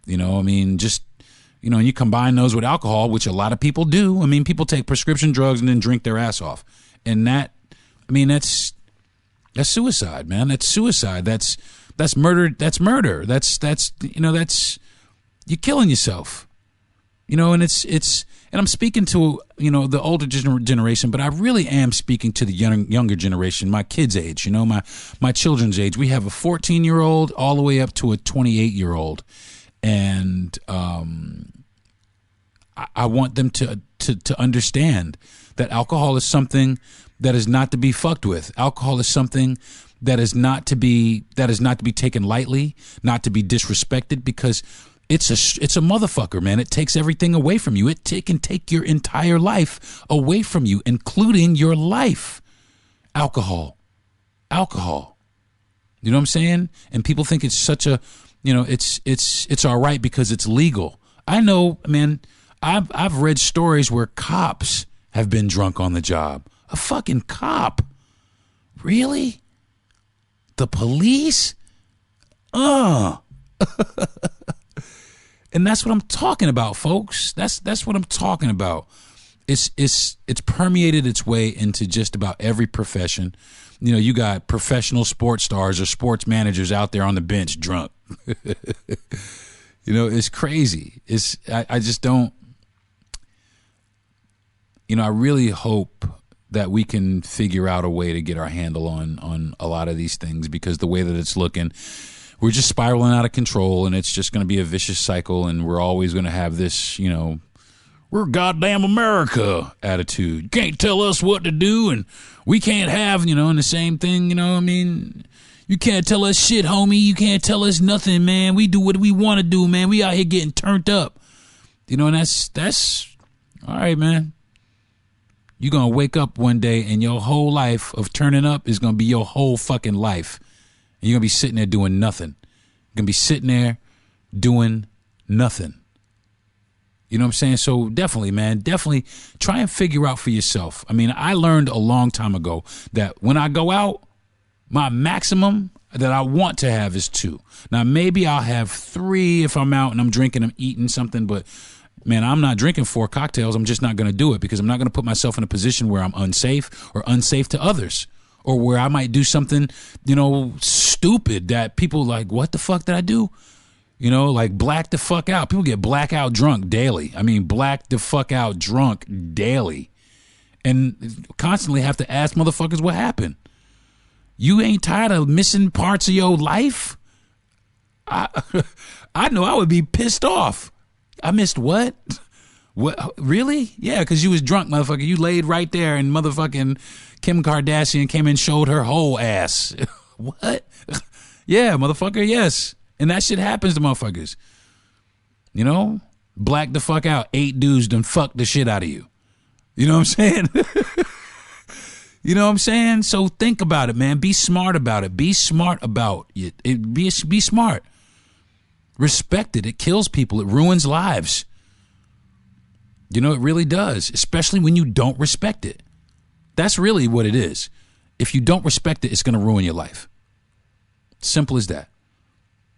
And you combine those with alcohol, which a lot of people do. I mean, people take prescription drugs and then drink their ass off. And that's suicide, man. That's suicide. That's murder. That's murder. That's you're killing yourself. And and I'm speaking to, the older generation, but I really am speaking to the younger generation, my kids' age, my children's age. We have a 14-year-old all the way up to a 28-year-old. And I want them to understand that alcohol is something that is not to be fucked with. Alcohol is something that is not to be taken lightly, not to be disrespected, because it's a motherfucker, man. It takes everything away from you. It can take your entire life away from you, including your life. Alcohol. You know what I'm saying? And people think it's such a, it's all right because it's legal. I know, man. I've read stories where cops have been drunk on the job. A fucking cop. Really? The police? And that's what I'm talking about, folks. That's what I'm talking about. It's permeated its way into just about every profession. You got professional sports stars or sports managers out there on the bench drunk. It's crazy. I just don't. I really hope that we can figure out a way to get our handle on a lot of these things, because the way that it's looking, we're just spiraling out of control, and it's just going to be a vicious cycle, and we're always going to have this, we're goddamn America attitude. You can't tell us what to do, and we can't have, and the same thing, you can't tell us shit, homie. You can't tell us nothing, man. We do what we want to do, man. We out here getting turned up. And that's all right, man. You're going to wake up one day and your whole life of turning up is going to be your whole fucking life. And you're going to be sitting there doing nothing. You're going to be sitting there doing nothing. You know what I'm saying? So definitely, man, definitely try and figure out for yourself. I mean, I learned a long time ago that when I go out, my maximum that I want to have is 2. Now, maybe I'll have 3 if I'm out and I'm drinking, I'm eating something, but man, I'm not drinking 4 cocktails. I'm just not going to do it, because I'm not going to put myself in a position where I'm unsafe or unsafe to others, or where I might do something, stupid that people like, what the fuck did I do? Like black the fuck out. People get blackout drunk daily. I mean, black the fuck out drunk daily, and constantly have to ask motherfuckers what happened. You ain't tired of missing parts of your life? I know I would be pissed off. I missed what? What? Really? Yeah, because you was drunk, motherfucker. You laid right there and motherfucking Kim Kardashian came and showed her whole ass. What? Yeah, motherfucker, yes. And that shit happens to motherfuckers. Black the fuck out. 8 dudes done fuck the shit out of you. You know what I'm saying? You know what I'm saying? So think about it, man. Be smart about it. Be smart about it. Be smart. Respect it. It kills people. It ruins lives. It really does, especially when you don't respect it. That's really what it is. If you don't respect it, it's going to ruin your life. Simple as that.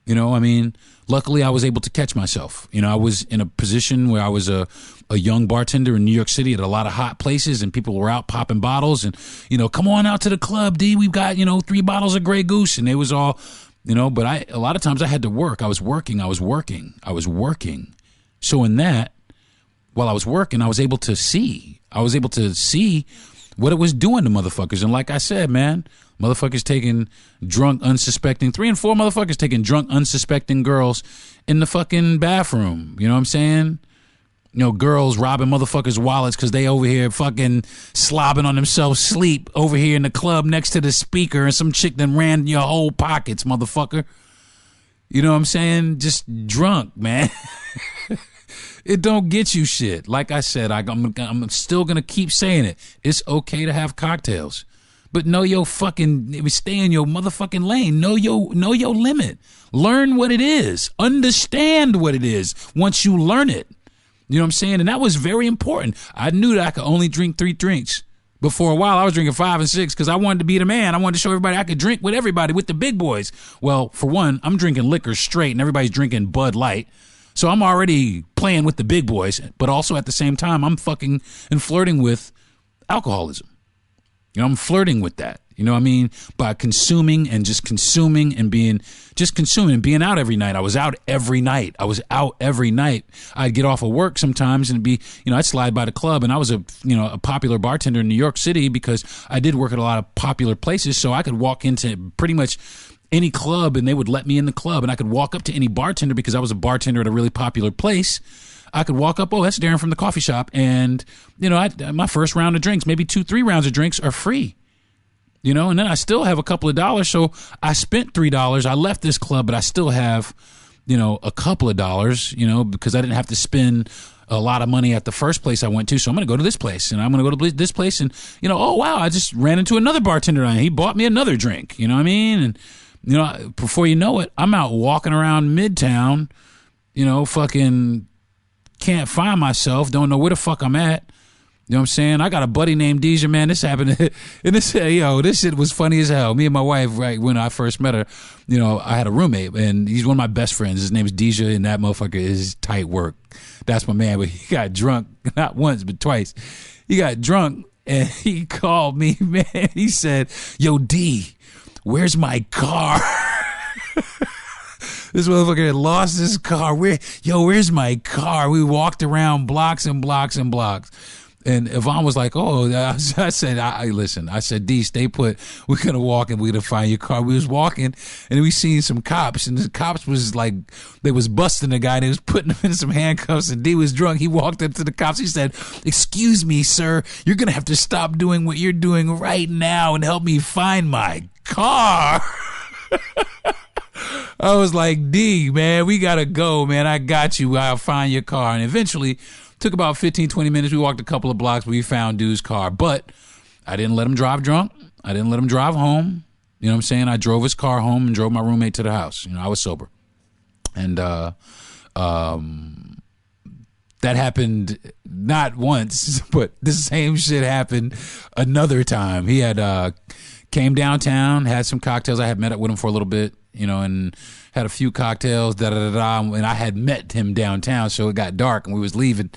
I mean, luckily I was able to catch myself. I was in a position where I was a young bartender in New York City at a lot of hot places, and people were out popping bottles and, come on out to the club, D, we've got, 3 bottles of Grey Goose. And it was all, but a lot of times I had to work. I was working. So in that, while I was working, I was able to see what it was doing to motherfuckers. And like I said, man, motherfuckers taking drunk, unsuspecting, 3 and 4 motherfuckers taking drunk, unsuspecting girls in the fucking bathroom. You know what I'm saying? Girls robbing motherfuckers' wallets because they over here fucking slobbing on themselves sleep over here in the club next to the speaker, and some chick that ran your whole pockets, motherfucker. You know what I'm saying? Just drunk, man. It don't get you shit. Like I said, I'm still going to keep saying it. It's okay to have cocktails. But stay in your motherfucking lane. Know your limit. Learn what it is. Understand what it is once you learn it. You know what I'm saying? And that was very important. I knew that I could only drink 3 drinks. But for a while, I was drinking 5 and 6 because I wanted to be the man. I wanted to show everybody I could drink with everybody, with the big boys. Well, for one, I'm drinking liquor straight and everybody's drinking Bud Light. So I'm already playing with the big boys, but also at the same time, I'm fucking and flirting with alcoholism. I'm flirting with that. You know what I mean? By consuming and being out every night. I was out every night. I'd get off of work sometimes and I'd slide by the club, and I was a popular bartender in New York City because I did work at a lot of popular places. So I could walk into pretty much any club and they would let me in the club, and I could walk up to any bartender because I was a bartender at a really popular place. I could walk up, oh, that's Deron from the coffee shop. And, my first round of drinks, maybe 2-3 rounds of drinks are free. And then I still have a couple of dollars. So I spent $3. I left this club, but I still have, a couple of dollars, because I didn't have to spend a lot of money at the first place I went to. So I'm going to go to this place, and I'm going to go to this place, and, oh, wow, I just ran into another bartender and he bought me another drink. You know what I mean? And, before you know it, I'm out walking around Midtown, fucking can't find myself, don't know where the fuck I'm at. You know what I'm saying? I got a buddy named Deja, man. This happened. And this shit was funny as hell. Me and my wife, right, when I first met her, I had a roommate, and he's one of my best friends. His name is Deja, and that motherfucker is tight work. That's my man. But he got drunk, not once, but twice. He got drunk, and he called me, man. He said, yo, D, where's my car? This motherfucker had lost his car. Where's my car? We walked around blocks and blocks and blocks. And Yvonne was like, oh, I said, listen, I said, D, stay put. We're going to walk and we're going to find your car. We was walking, and we seen some cops, and the cops was like, they was busting the guy. They was putting him in some handcuffs, and D was drunk. He walked up to the cops. He said, excuse me, sir, you're going to have to stop doing what you're doing right now and help me find my car. I was like, D, man, we got to go, man. I got you. I'll find your car. And eventually, took about 15, 20 minutes. We walked a couple of blocks. We found dude's car. But I didn't let him drive drunk. I didn't let him drive home. You know what I'm saying? I drove his car home and drove my roommate to the house. I was sober. And that happened not once, but the same shit happened another time. He had came downtown, had some cocktails. I had met up with him for a little bit, and had a few cocktails, and I had met him downtown, so it got dark and we was leaving.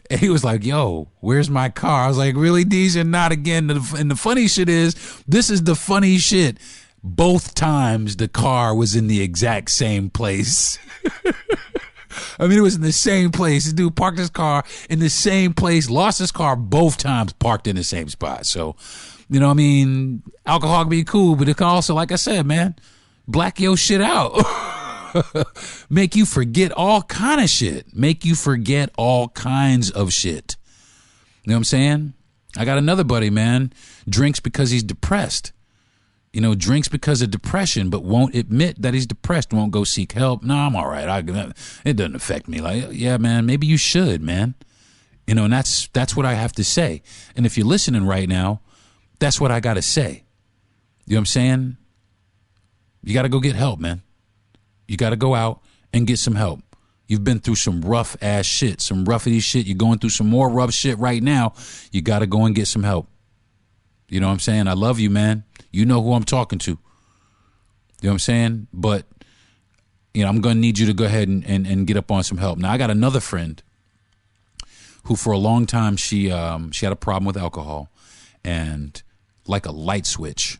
And he was like, yo, where's my car? I was like, really, Deja? Not again. And the funny shit is, this is the funny shit. Both times the car was in the exact same place. I mean, it was in the same place. This dude parked his car in the same place, lost his car both times, parked in the same spot. So, I mean, alcohol can be cool, but it can also, like I said, man, black your shit out. Make you forget all kind of shit. Make you forget all kinds of shit. You know what I'm saying? I got another buddy, man, drinks because he's depressed. Drinks because of depression, but won't admit that he's depressed, won't go seek help. No, I'm all right. It doesn't affect me. Like, yeah, man, maybe you should, man. And that's what I have to say. And if you're listening right now, that's what I got to say. You know what I'm saying? You got to go get help, man. You got to go out and get some help. You've been through some rough ass shit, some roughity shit. You're going through some more rough shit right now. You got to go and get some help. You know what I'm saying? I love you, man. You know who I'm talking to. You know what I'm saying? But I'm going to need you to go ahead and get up on some help. Now, I got another friend who for a long time, she had a problem with alcohol, and like a light switch.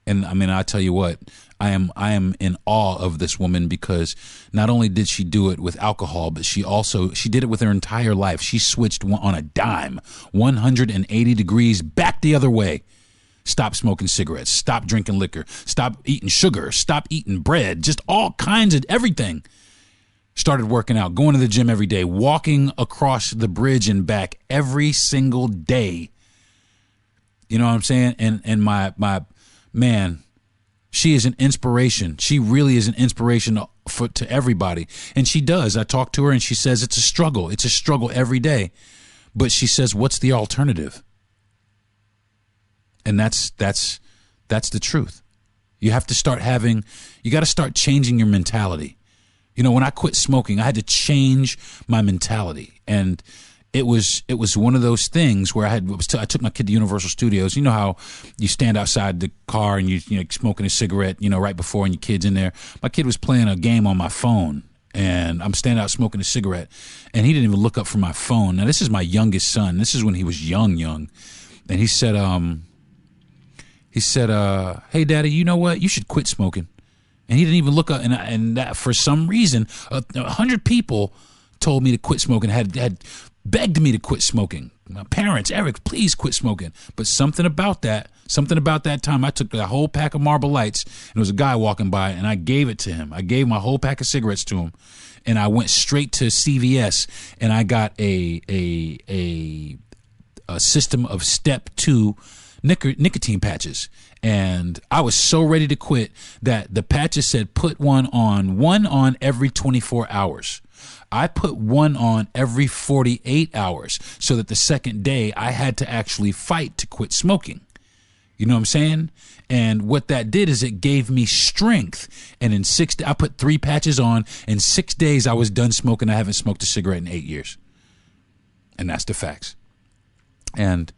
And I mean, I tell you what, I am in awe of this woman, because not only did she do it with alcohol, but she did it with her entire life. She switched on a dime, 180 degrees back the other way. Stop smoking cigarettes, stop drinking liquor, stop eating sugar, stop eating bread, just all kinds of everything. Started working out, going to the gym every day, walking across the bridge and back every single day. You know what I'm saying? And my man, she is an inspiration. She really is an inspiration to everybody. And she does. I talk to her and she says it's a struggle. It's a struggle every day. But she says, what's the alternative? And that's the truth. You have to you got to start changing your mentality. When I quit smoking, I had to change my mentality. And it was one of those things where I took my kid to Universal Studios. You know how you stand outside the car and you smoking a cigarette, right before, and your kid's in there. My kid was playing a game on my phone, and I'm standing out smoking a cigarette, and he didn't even look up from my phone. Now, this is my youngest son. This is when he was young. And he said, hey, Daddy, you know what? You should quit smoking. And he didn't even look up. And that, for some reason, 100 people told me to quit smoking, had begged me to quit smoking. My parents, Eric, please quit smoking. But something about that time, I took a whole pack of Marlboro Lights, and there was a guy walking by, and I gave it to him. I gave my whole pack of cigarettes to him, and I went straight to CVS, and I got a system of Step 2 nicotine patches. And I was so ready to quit that the patches said put one on every 24 hours. I put one on every 48 hours, so that the second day I had to actually fight to quit smoking. You know what I'm saying? And what that did is it gave me strength. And in I put 3 patches on. In 6 days, I was done smoking. I haven't smoked a cigarette in 8 years. And that's the facts. And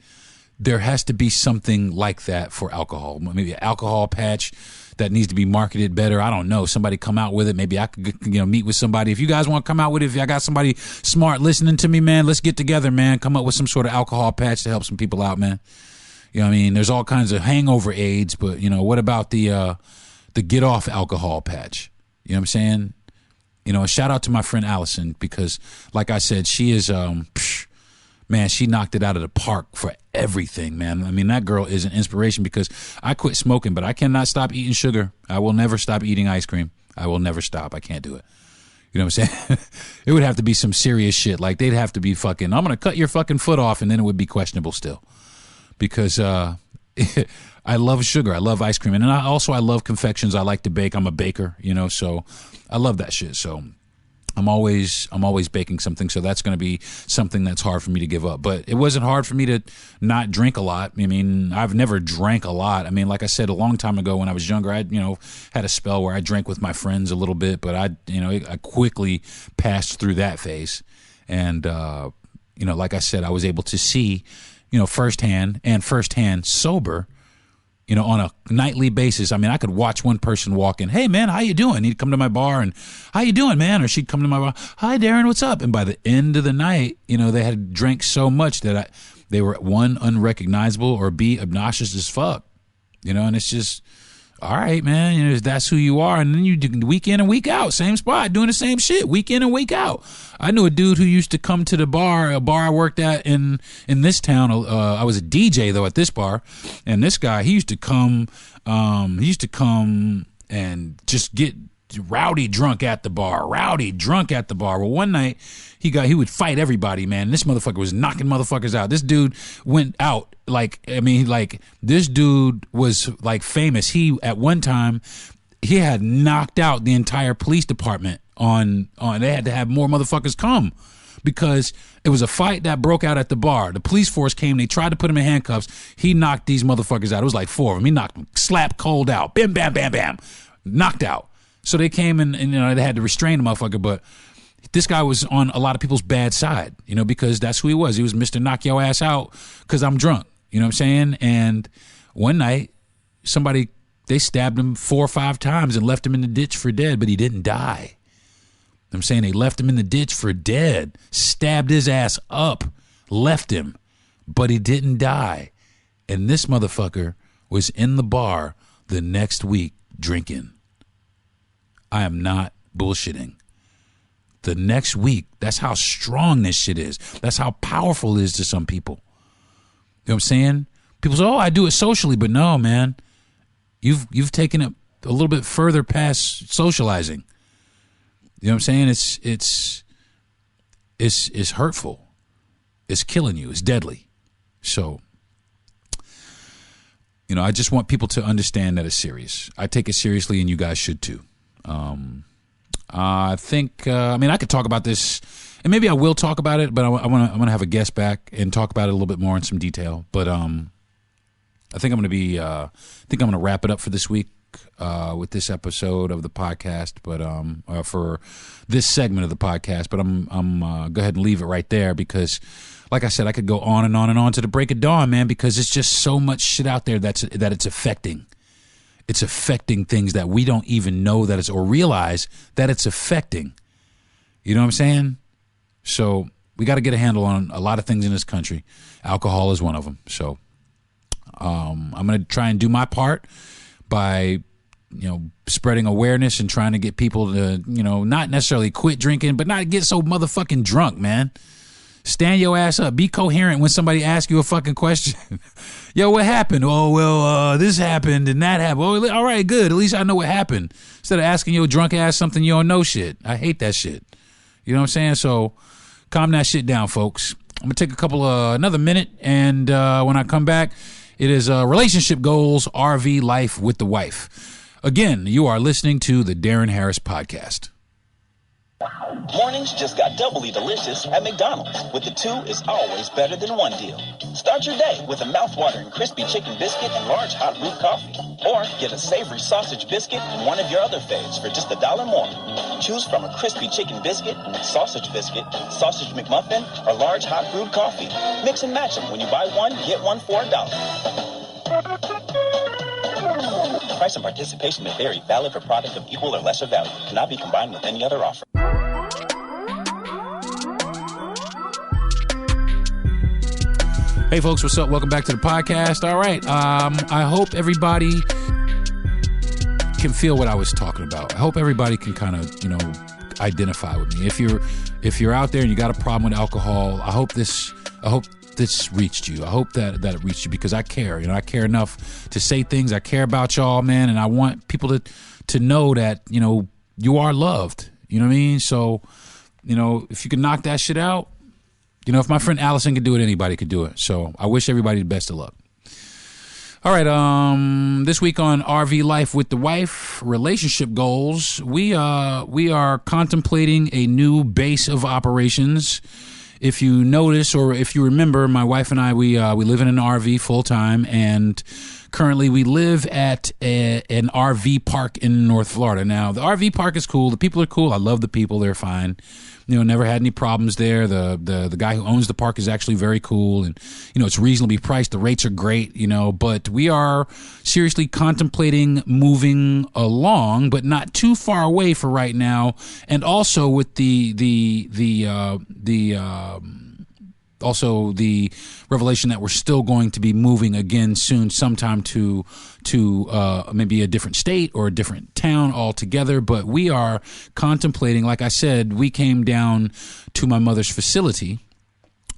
there has to be something like that for alcohol. Maybe an alcohol patch that needs to be marketed better. I don't know. Somebody come out with it. Maybe I could, meet with somebody. If you guys want to come out with it, if I got somebody smart listening to me, man, let's get together, man. Come up with some sort of alcohol patch to help some people out, man. You know what I mean? There's all kinds of hangover aids, but what about the get off alcohol patch? You know what I'm saying? A shout out to my friend Allison, because like I said, she is, man, she knocked it out of the park for everything, man. I mean, that girl is an inspiration, because I quit smoking, but I cannot stop eating sugar. I will never stop eating ice cream. I will never stop. I can't do it. You know what I'm saying? It would have to be some serious shit. Like, they'd have to be fucking, I'm going to cut your fucking foot off, and then it would be questionable still. Because I love sugar. I love ice cream. And I love confections. I like to bake. I'm a baker, so I love that shit. So I'm always baking something, so that's going to be something that's hard for me to give up. But it wasn't hard for me to not drink a lot. I mean, I've never drank a lot. I mean, like I said, a long time ago when I was younger, I had a spell where I drank with my friends a little bit, but I quickly passed through that phase. And like I said, I was able to see, firsthand sober, on a nightly basis. I mean, I could watch one person walk in, hey, man, how you doing? He'd come to my bar and, how you doing, man? Or she'd come to my bar, hi, Deron, what's up? And by the end of the night, they had drank so much that they were, one, unrecognizable, or B, obnoxious as fuck. And it's just, all right, man, that's who you are. And then you do week in and week out, same spot, doing the same shit, week in and week out. I knew a dude who used to come to a bar I worked at in this town. I was a DJ, though, at this bar. And this guy, he used to come and just get rowdy drunk at the bar. Well, one night, he would fight everybody, man. This motherfucker was knocking motherfuckers out. This dude went out, this dude was, famous. He, at one time, he had knocked out the entire police department on they had to have more motherfuckers come, because it was a fight that broke out at the bar. The police force came, they tried to put him in handcuffs. He knocked these motherfuckers out. It was like 4 of them. He knocked them, slapped cold out. Bam, bam, bam, bam. Knocked out. So they came and they had to restrain the motherfucker, but this guy was on a lot of people's bad side, because that's who he was. He was Mr. Knock Your Ass Out because I'm drunk. You know what I'm saying? And one night, they stabbed him 4 or 5 times and left him in the ditch for dead, but he didn't die. I'm saying they left him in the ditch for dead, stabbed his ass up, left him, but he didn't die. And this motherfucker was in the bar the next week drinking. I am not bullshitting. The next week, that's how strong this shit is. That's how powerful it is to some people. You know what I'm saying? People say, oh, I do it socially, but no, man. You've taken it a little bit further past socializing. You know what I'm saying? It's hurtful. It's killing you. It's deadly. So, you know, I just want people to understand that it's serious. I take it seriously, and you guys should too. I think, I could talk about this, and maybe I will talk about it, but I want to have a guest back and talk about it a little bit more in some detail. But I think I'm going to wrap it up for this week. With this episode of the podcast, but for this segment of the podcast, but I'm go ahead and leave it right there because, like I said, I could go on and on and on to the break of dawn, man, because it's just so much shit out there that it's affecting. It's affecting things that we don't even know that it's or realize that it's affecting. You know what I'm saying? So we got to get a handle on a lot of things in this country. Alcohol is one of them. So I'm going to try and do my part by, spreading awareness and trying to get people to, not necessarily quit drinking, but not get so motherfucking drunk, man. Stand your ass up. Be coherent when somebody asks you a fucking question. Yo, what happened? Oh, well, this happened and that happened. Oh, all right, good. At least I know what happened. Instead of asking your drunk ass something you don't know shit. I hate that shit. You know what I'm saying? So calm that shit down, folks. I'm going to take another minute, and when I come back, it is relationship goals, RV life with the wife. Again, you are listening to the Darren Harris Podcast. Mornings just got doubly delicious at McDonald's. With the 2 is always better than 1 deal. Start your day with a mouth-watering crispy chicken biscuit and large hot brewed coffee. Or get a savory sausage biscuit and one of your other faves for just $1 more. Choose from a crispy chicken biscuit, sausage McMuffin, or large hot brewed coffee. Mix and match them. When you buy one, get one for $1. Price and participation may vary. Valid for product of equal or lesser value. Cannot be combined with any other offer. Hey folks, what's up? Welcome back to the podcast. All right. I hope everybody can feel what I was talking about. I hope everybody can kind of, identify with me. If you're out there and you got a problem with alcohol, I hope this reached you. I hope that it reached you because I care. I care enough to say things. I care about y'all, man, and I want people to know that, you are loved. You know what I mean? So, if you can knock that shit out, if my friend Allison could do it, anybody could do it. So I wish everybody the best of luck. All right. This week on RV Life with the Wife, relationship goals, we are contemplating a new base of operations. If you notice or if you remember, my wife and I, we live in an RV full time, and currently we live at an RV park in North Florida. Now, the RV park is cool. The people are cool. I love the people. They're fine. Never had any problems there. The guy who owns the park is actually very cool, and it's reasonably priced. The rates are great, but we are seriously contemplating moving along, but not too far away for right now. And also with also the revelation that we're still going to be moving again soon, sometime to maybe a different state or a different town altogether. But we are contemplating, like I said, we came down to my mother's facility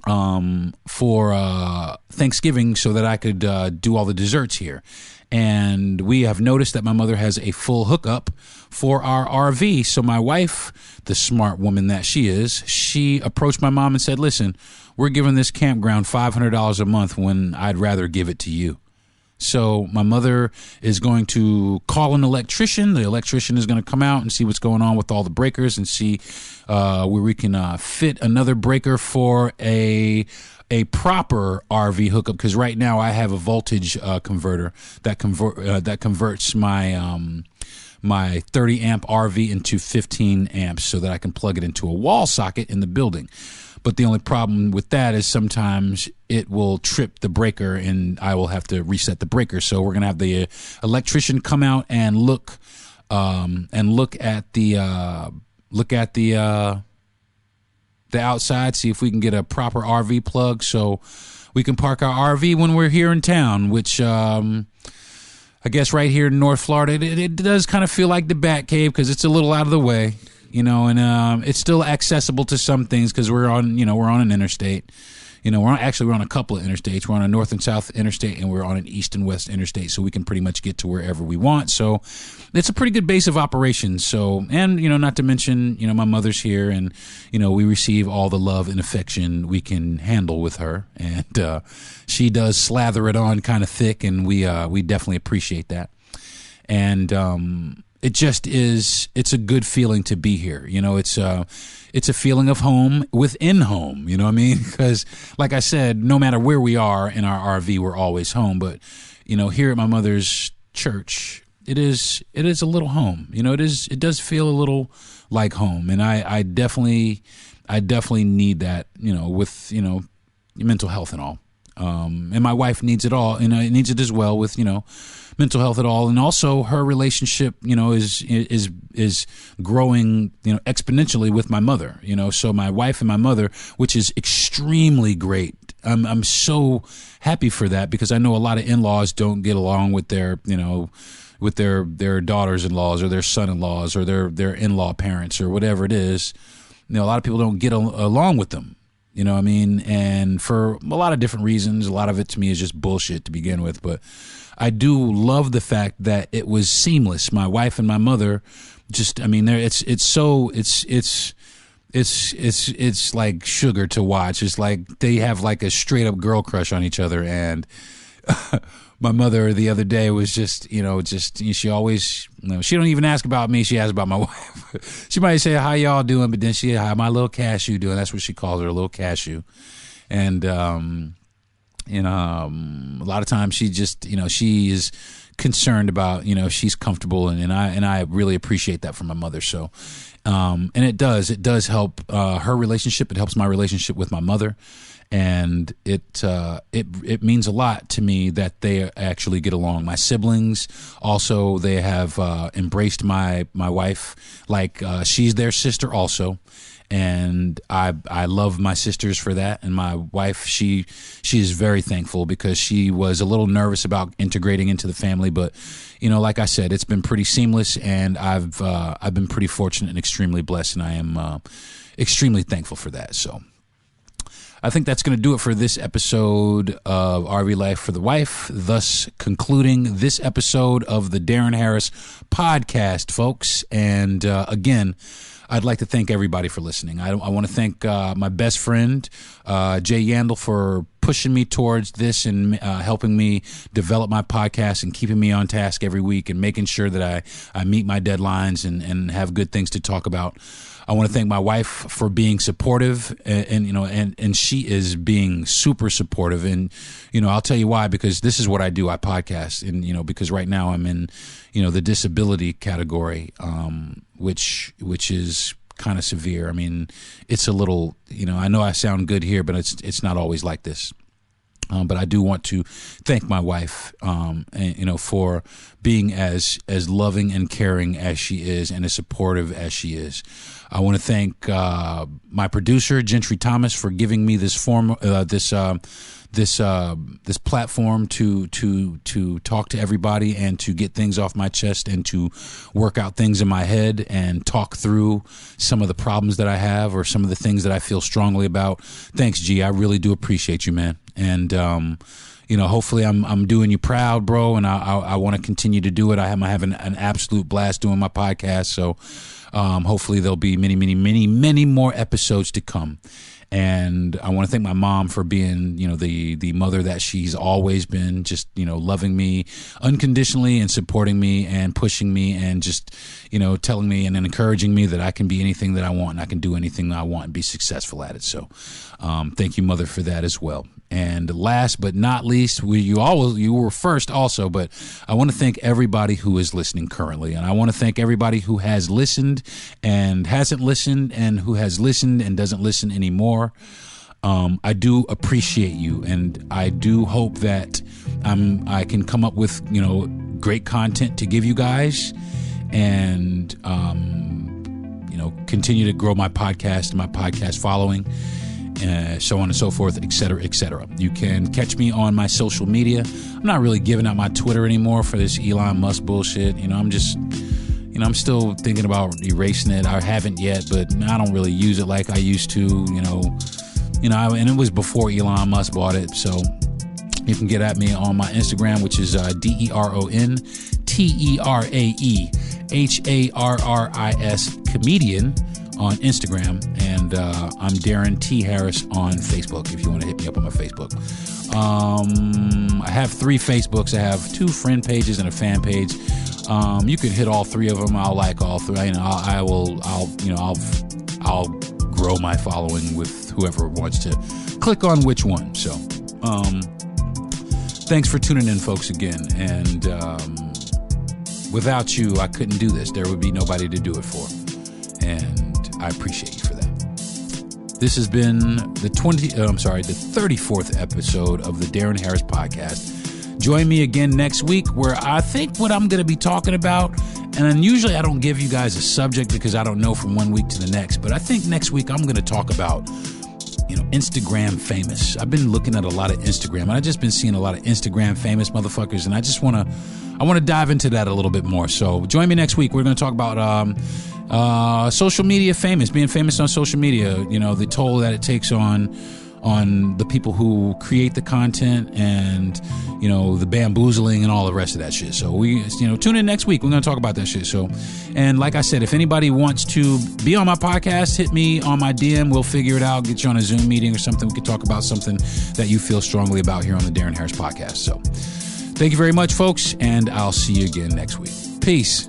for Thanksgiving so that I could do all the desserts here. And we have noticed that my mother has a full hookup for our RV. So my wife, the smart woman that she is, she approached my mom and said, listen, we're giving this campground $500 a month when I'd rather give it to you. So my mother is going to call an electrician. The electrician is going to come out and see what's going on with all the breakers and see where we can fit another breaker for a proper RV hookup. Because right now I have a voltage converter that converts my my 30 amp RV into 15 amps so that I can plug it into a wall socket in the building. But the only problem with that is sometimes it will trip the breaker and I will have to reset the breaker. So we're going to have the electrician come out and look at the look at the outside, see if we can get a proper RV plug so we can park our RV when we're here in town, which I guess right here in North Florida, it does kind of feel like the Bat Cave because it's a little out of the way, and it's still accessible to some things because we're on an interstate. We're on a couple of interstates. We're on a north and south interstate, and we're on an east and west interstate, so we can pretty much get to wherever we want. So it's a pretty good base of operations. So, and, not to mention, my mother's here, and, we receive all the love and affection we can handle with her. And she does slather it on kind of thick, and we definitely appreciate that. And it just is, it's a good feeling to be here. It's a feeling of home within home, you know what I mean? Because like I said, no matter where we are in our RV, we're always home. But, here at my mother's church, it is a little home. It does feel a little like home. And I definitely need that, with, mental health and all. And my wife needs it all, and needs it as well with, mental health at all. And also her relationship, is growing, exponentially with my mother, so my wife and my mother, which is extremely great. I'm so happy for that because I know a lot of in-laws don't get along with their, with their daughters-in-laws or their son-in-laws or their in-law parents or whatever it is. A lot of people don't get along with them. You know what I mean? And for a lot of different reasons, a lot of it to me is just bullshit to begin with. But I do love the fact that it was seamless. My wife and my mother just, it's like sugar to watch. It's like they have like a straight up girl crush on each other. And my mother the other day was just, she always, she don't even ask about me. She asks about my wife. She might say, how y'all doing? But then how my little cashew doing? That's what she calls her, a little cashew. And, a lot of times she just, she is concerned about, she's comfortable. And I really appreciate that from my mother. So, and it does help, her relationship. It helps my relationship with my mother. And it means a lot to me that they actually get along. My siblings also, they have embraced my wife like she's their sister also, and I love my sisters for that. And my wife, she is very thankful because she was a little nervous about integrating into the family, but like I said, it's been pretty seamless, and I've been pretty fortunate and extremely blessed, and I am extremely thankful for that. So I think that's going to do it for this episode of RV Life for the Wife, thus concluding this episode of the Deron Harris podcast, folks. And again, I'd like to thank everybody for listening. I want to thank my best friend, Jay Yandel, for pushing me towards this and helping me develop my podcast and keeping me on task every week and making sure that I meet my deadlines and have good things to talk about. I want to thank my wife for being supportive, and she is being super supportive. And, I'll tell you why, because this is what I do. I podcast, and, because right now I'm in, the disability category, which is kind of severe. I mean, it's a little, I know I sound good here, but it's not always like this. But I do want to thank my wife, for being as loving and caring as she is and as supportive as she is. I want to thank my producer, Gentry Thomas, for giving me this this platform to talk to everybody and to get things off my chest and to work out things in my head and talk through some of the problems that I have or some of the things that I feel strongly about. Thanks, G. I really do appreciate you, man. And hopefully I'm doing you proud, bro. And I want to continue to do it. I'm having an absolute blast doing my podcast. So hopefully there'll be many, many, many, many more episodes to come. And I want to thank my mom for being, the mother that she's always been, just, loving me unconditionally and supporting me and pushing me and just, telling me and encouraging me that I can be anything that I want and I can do anything that I want and be successful at it. So thank you, Mother, for that as well. And last but not least, you were first also, but I want to thank everybody who is listening currently. And I want to thank everybody who has listened and hasn't listened and who has listened and doesn't listen anymore. I do appreciate you, and I do hope that I can come up with, great content to give you guys and, continue to grow my podcast and my podcast following, so on and so forth, et cetera, et cetera. You can catch me on my social media. I'm not really giving out my Twitter anymore for this Elon Musk bullshit. I'm still thinking about erasing it. I haven't yet, but I don't really use it like I used to, and it was before Elon Musk bought it. So you can get at me on my Instagram, which is DeronTeraris comedian on Instagram, and I'm Deron T. Harris on Facebook if you want to hit me up on my Facebook. I have 3 Facebooks. I have 2 friend pages and a fan page. You can hit all 3 of them. I'll like all 3. I'll grow my following with whoever wants to click on which one. So, thanks for tuning in, folks, again. And without you, I couldn't do this. There would be nobody to do it for. And I appreciate you for that. This has been the 34th episode of the Deron Harris Podcast. Join me again next week, where I think what I'm going to be talking about, and usually I don't give you guys a subject because I don't know from one week to the next, but I think next week I'm going to talk about, Instagram famous. I've been looking at a lot of Instagram, and I've just been seeing a lot of Instagram famous motherfuckers, and I want to dive into that a little bit more. So join me next week. We're going to talk about social media famous, being famous on social media, the toll that it takes on the people who create the content, and the bamboozling and all the rest of that shit. So tune in next week. We're going to talk about that shit. So, and like I said, if anybody wants to be on my podcast, hit me on my DM. We'll figure it out, get you on a Zoom meeting or something. We could talk about something that you feel strongly about here on the Deron Harris Podcast. So thank you very much, folks, and I'll see you again next week. Peace.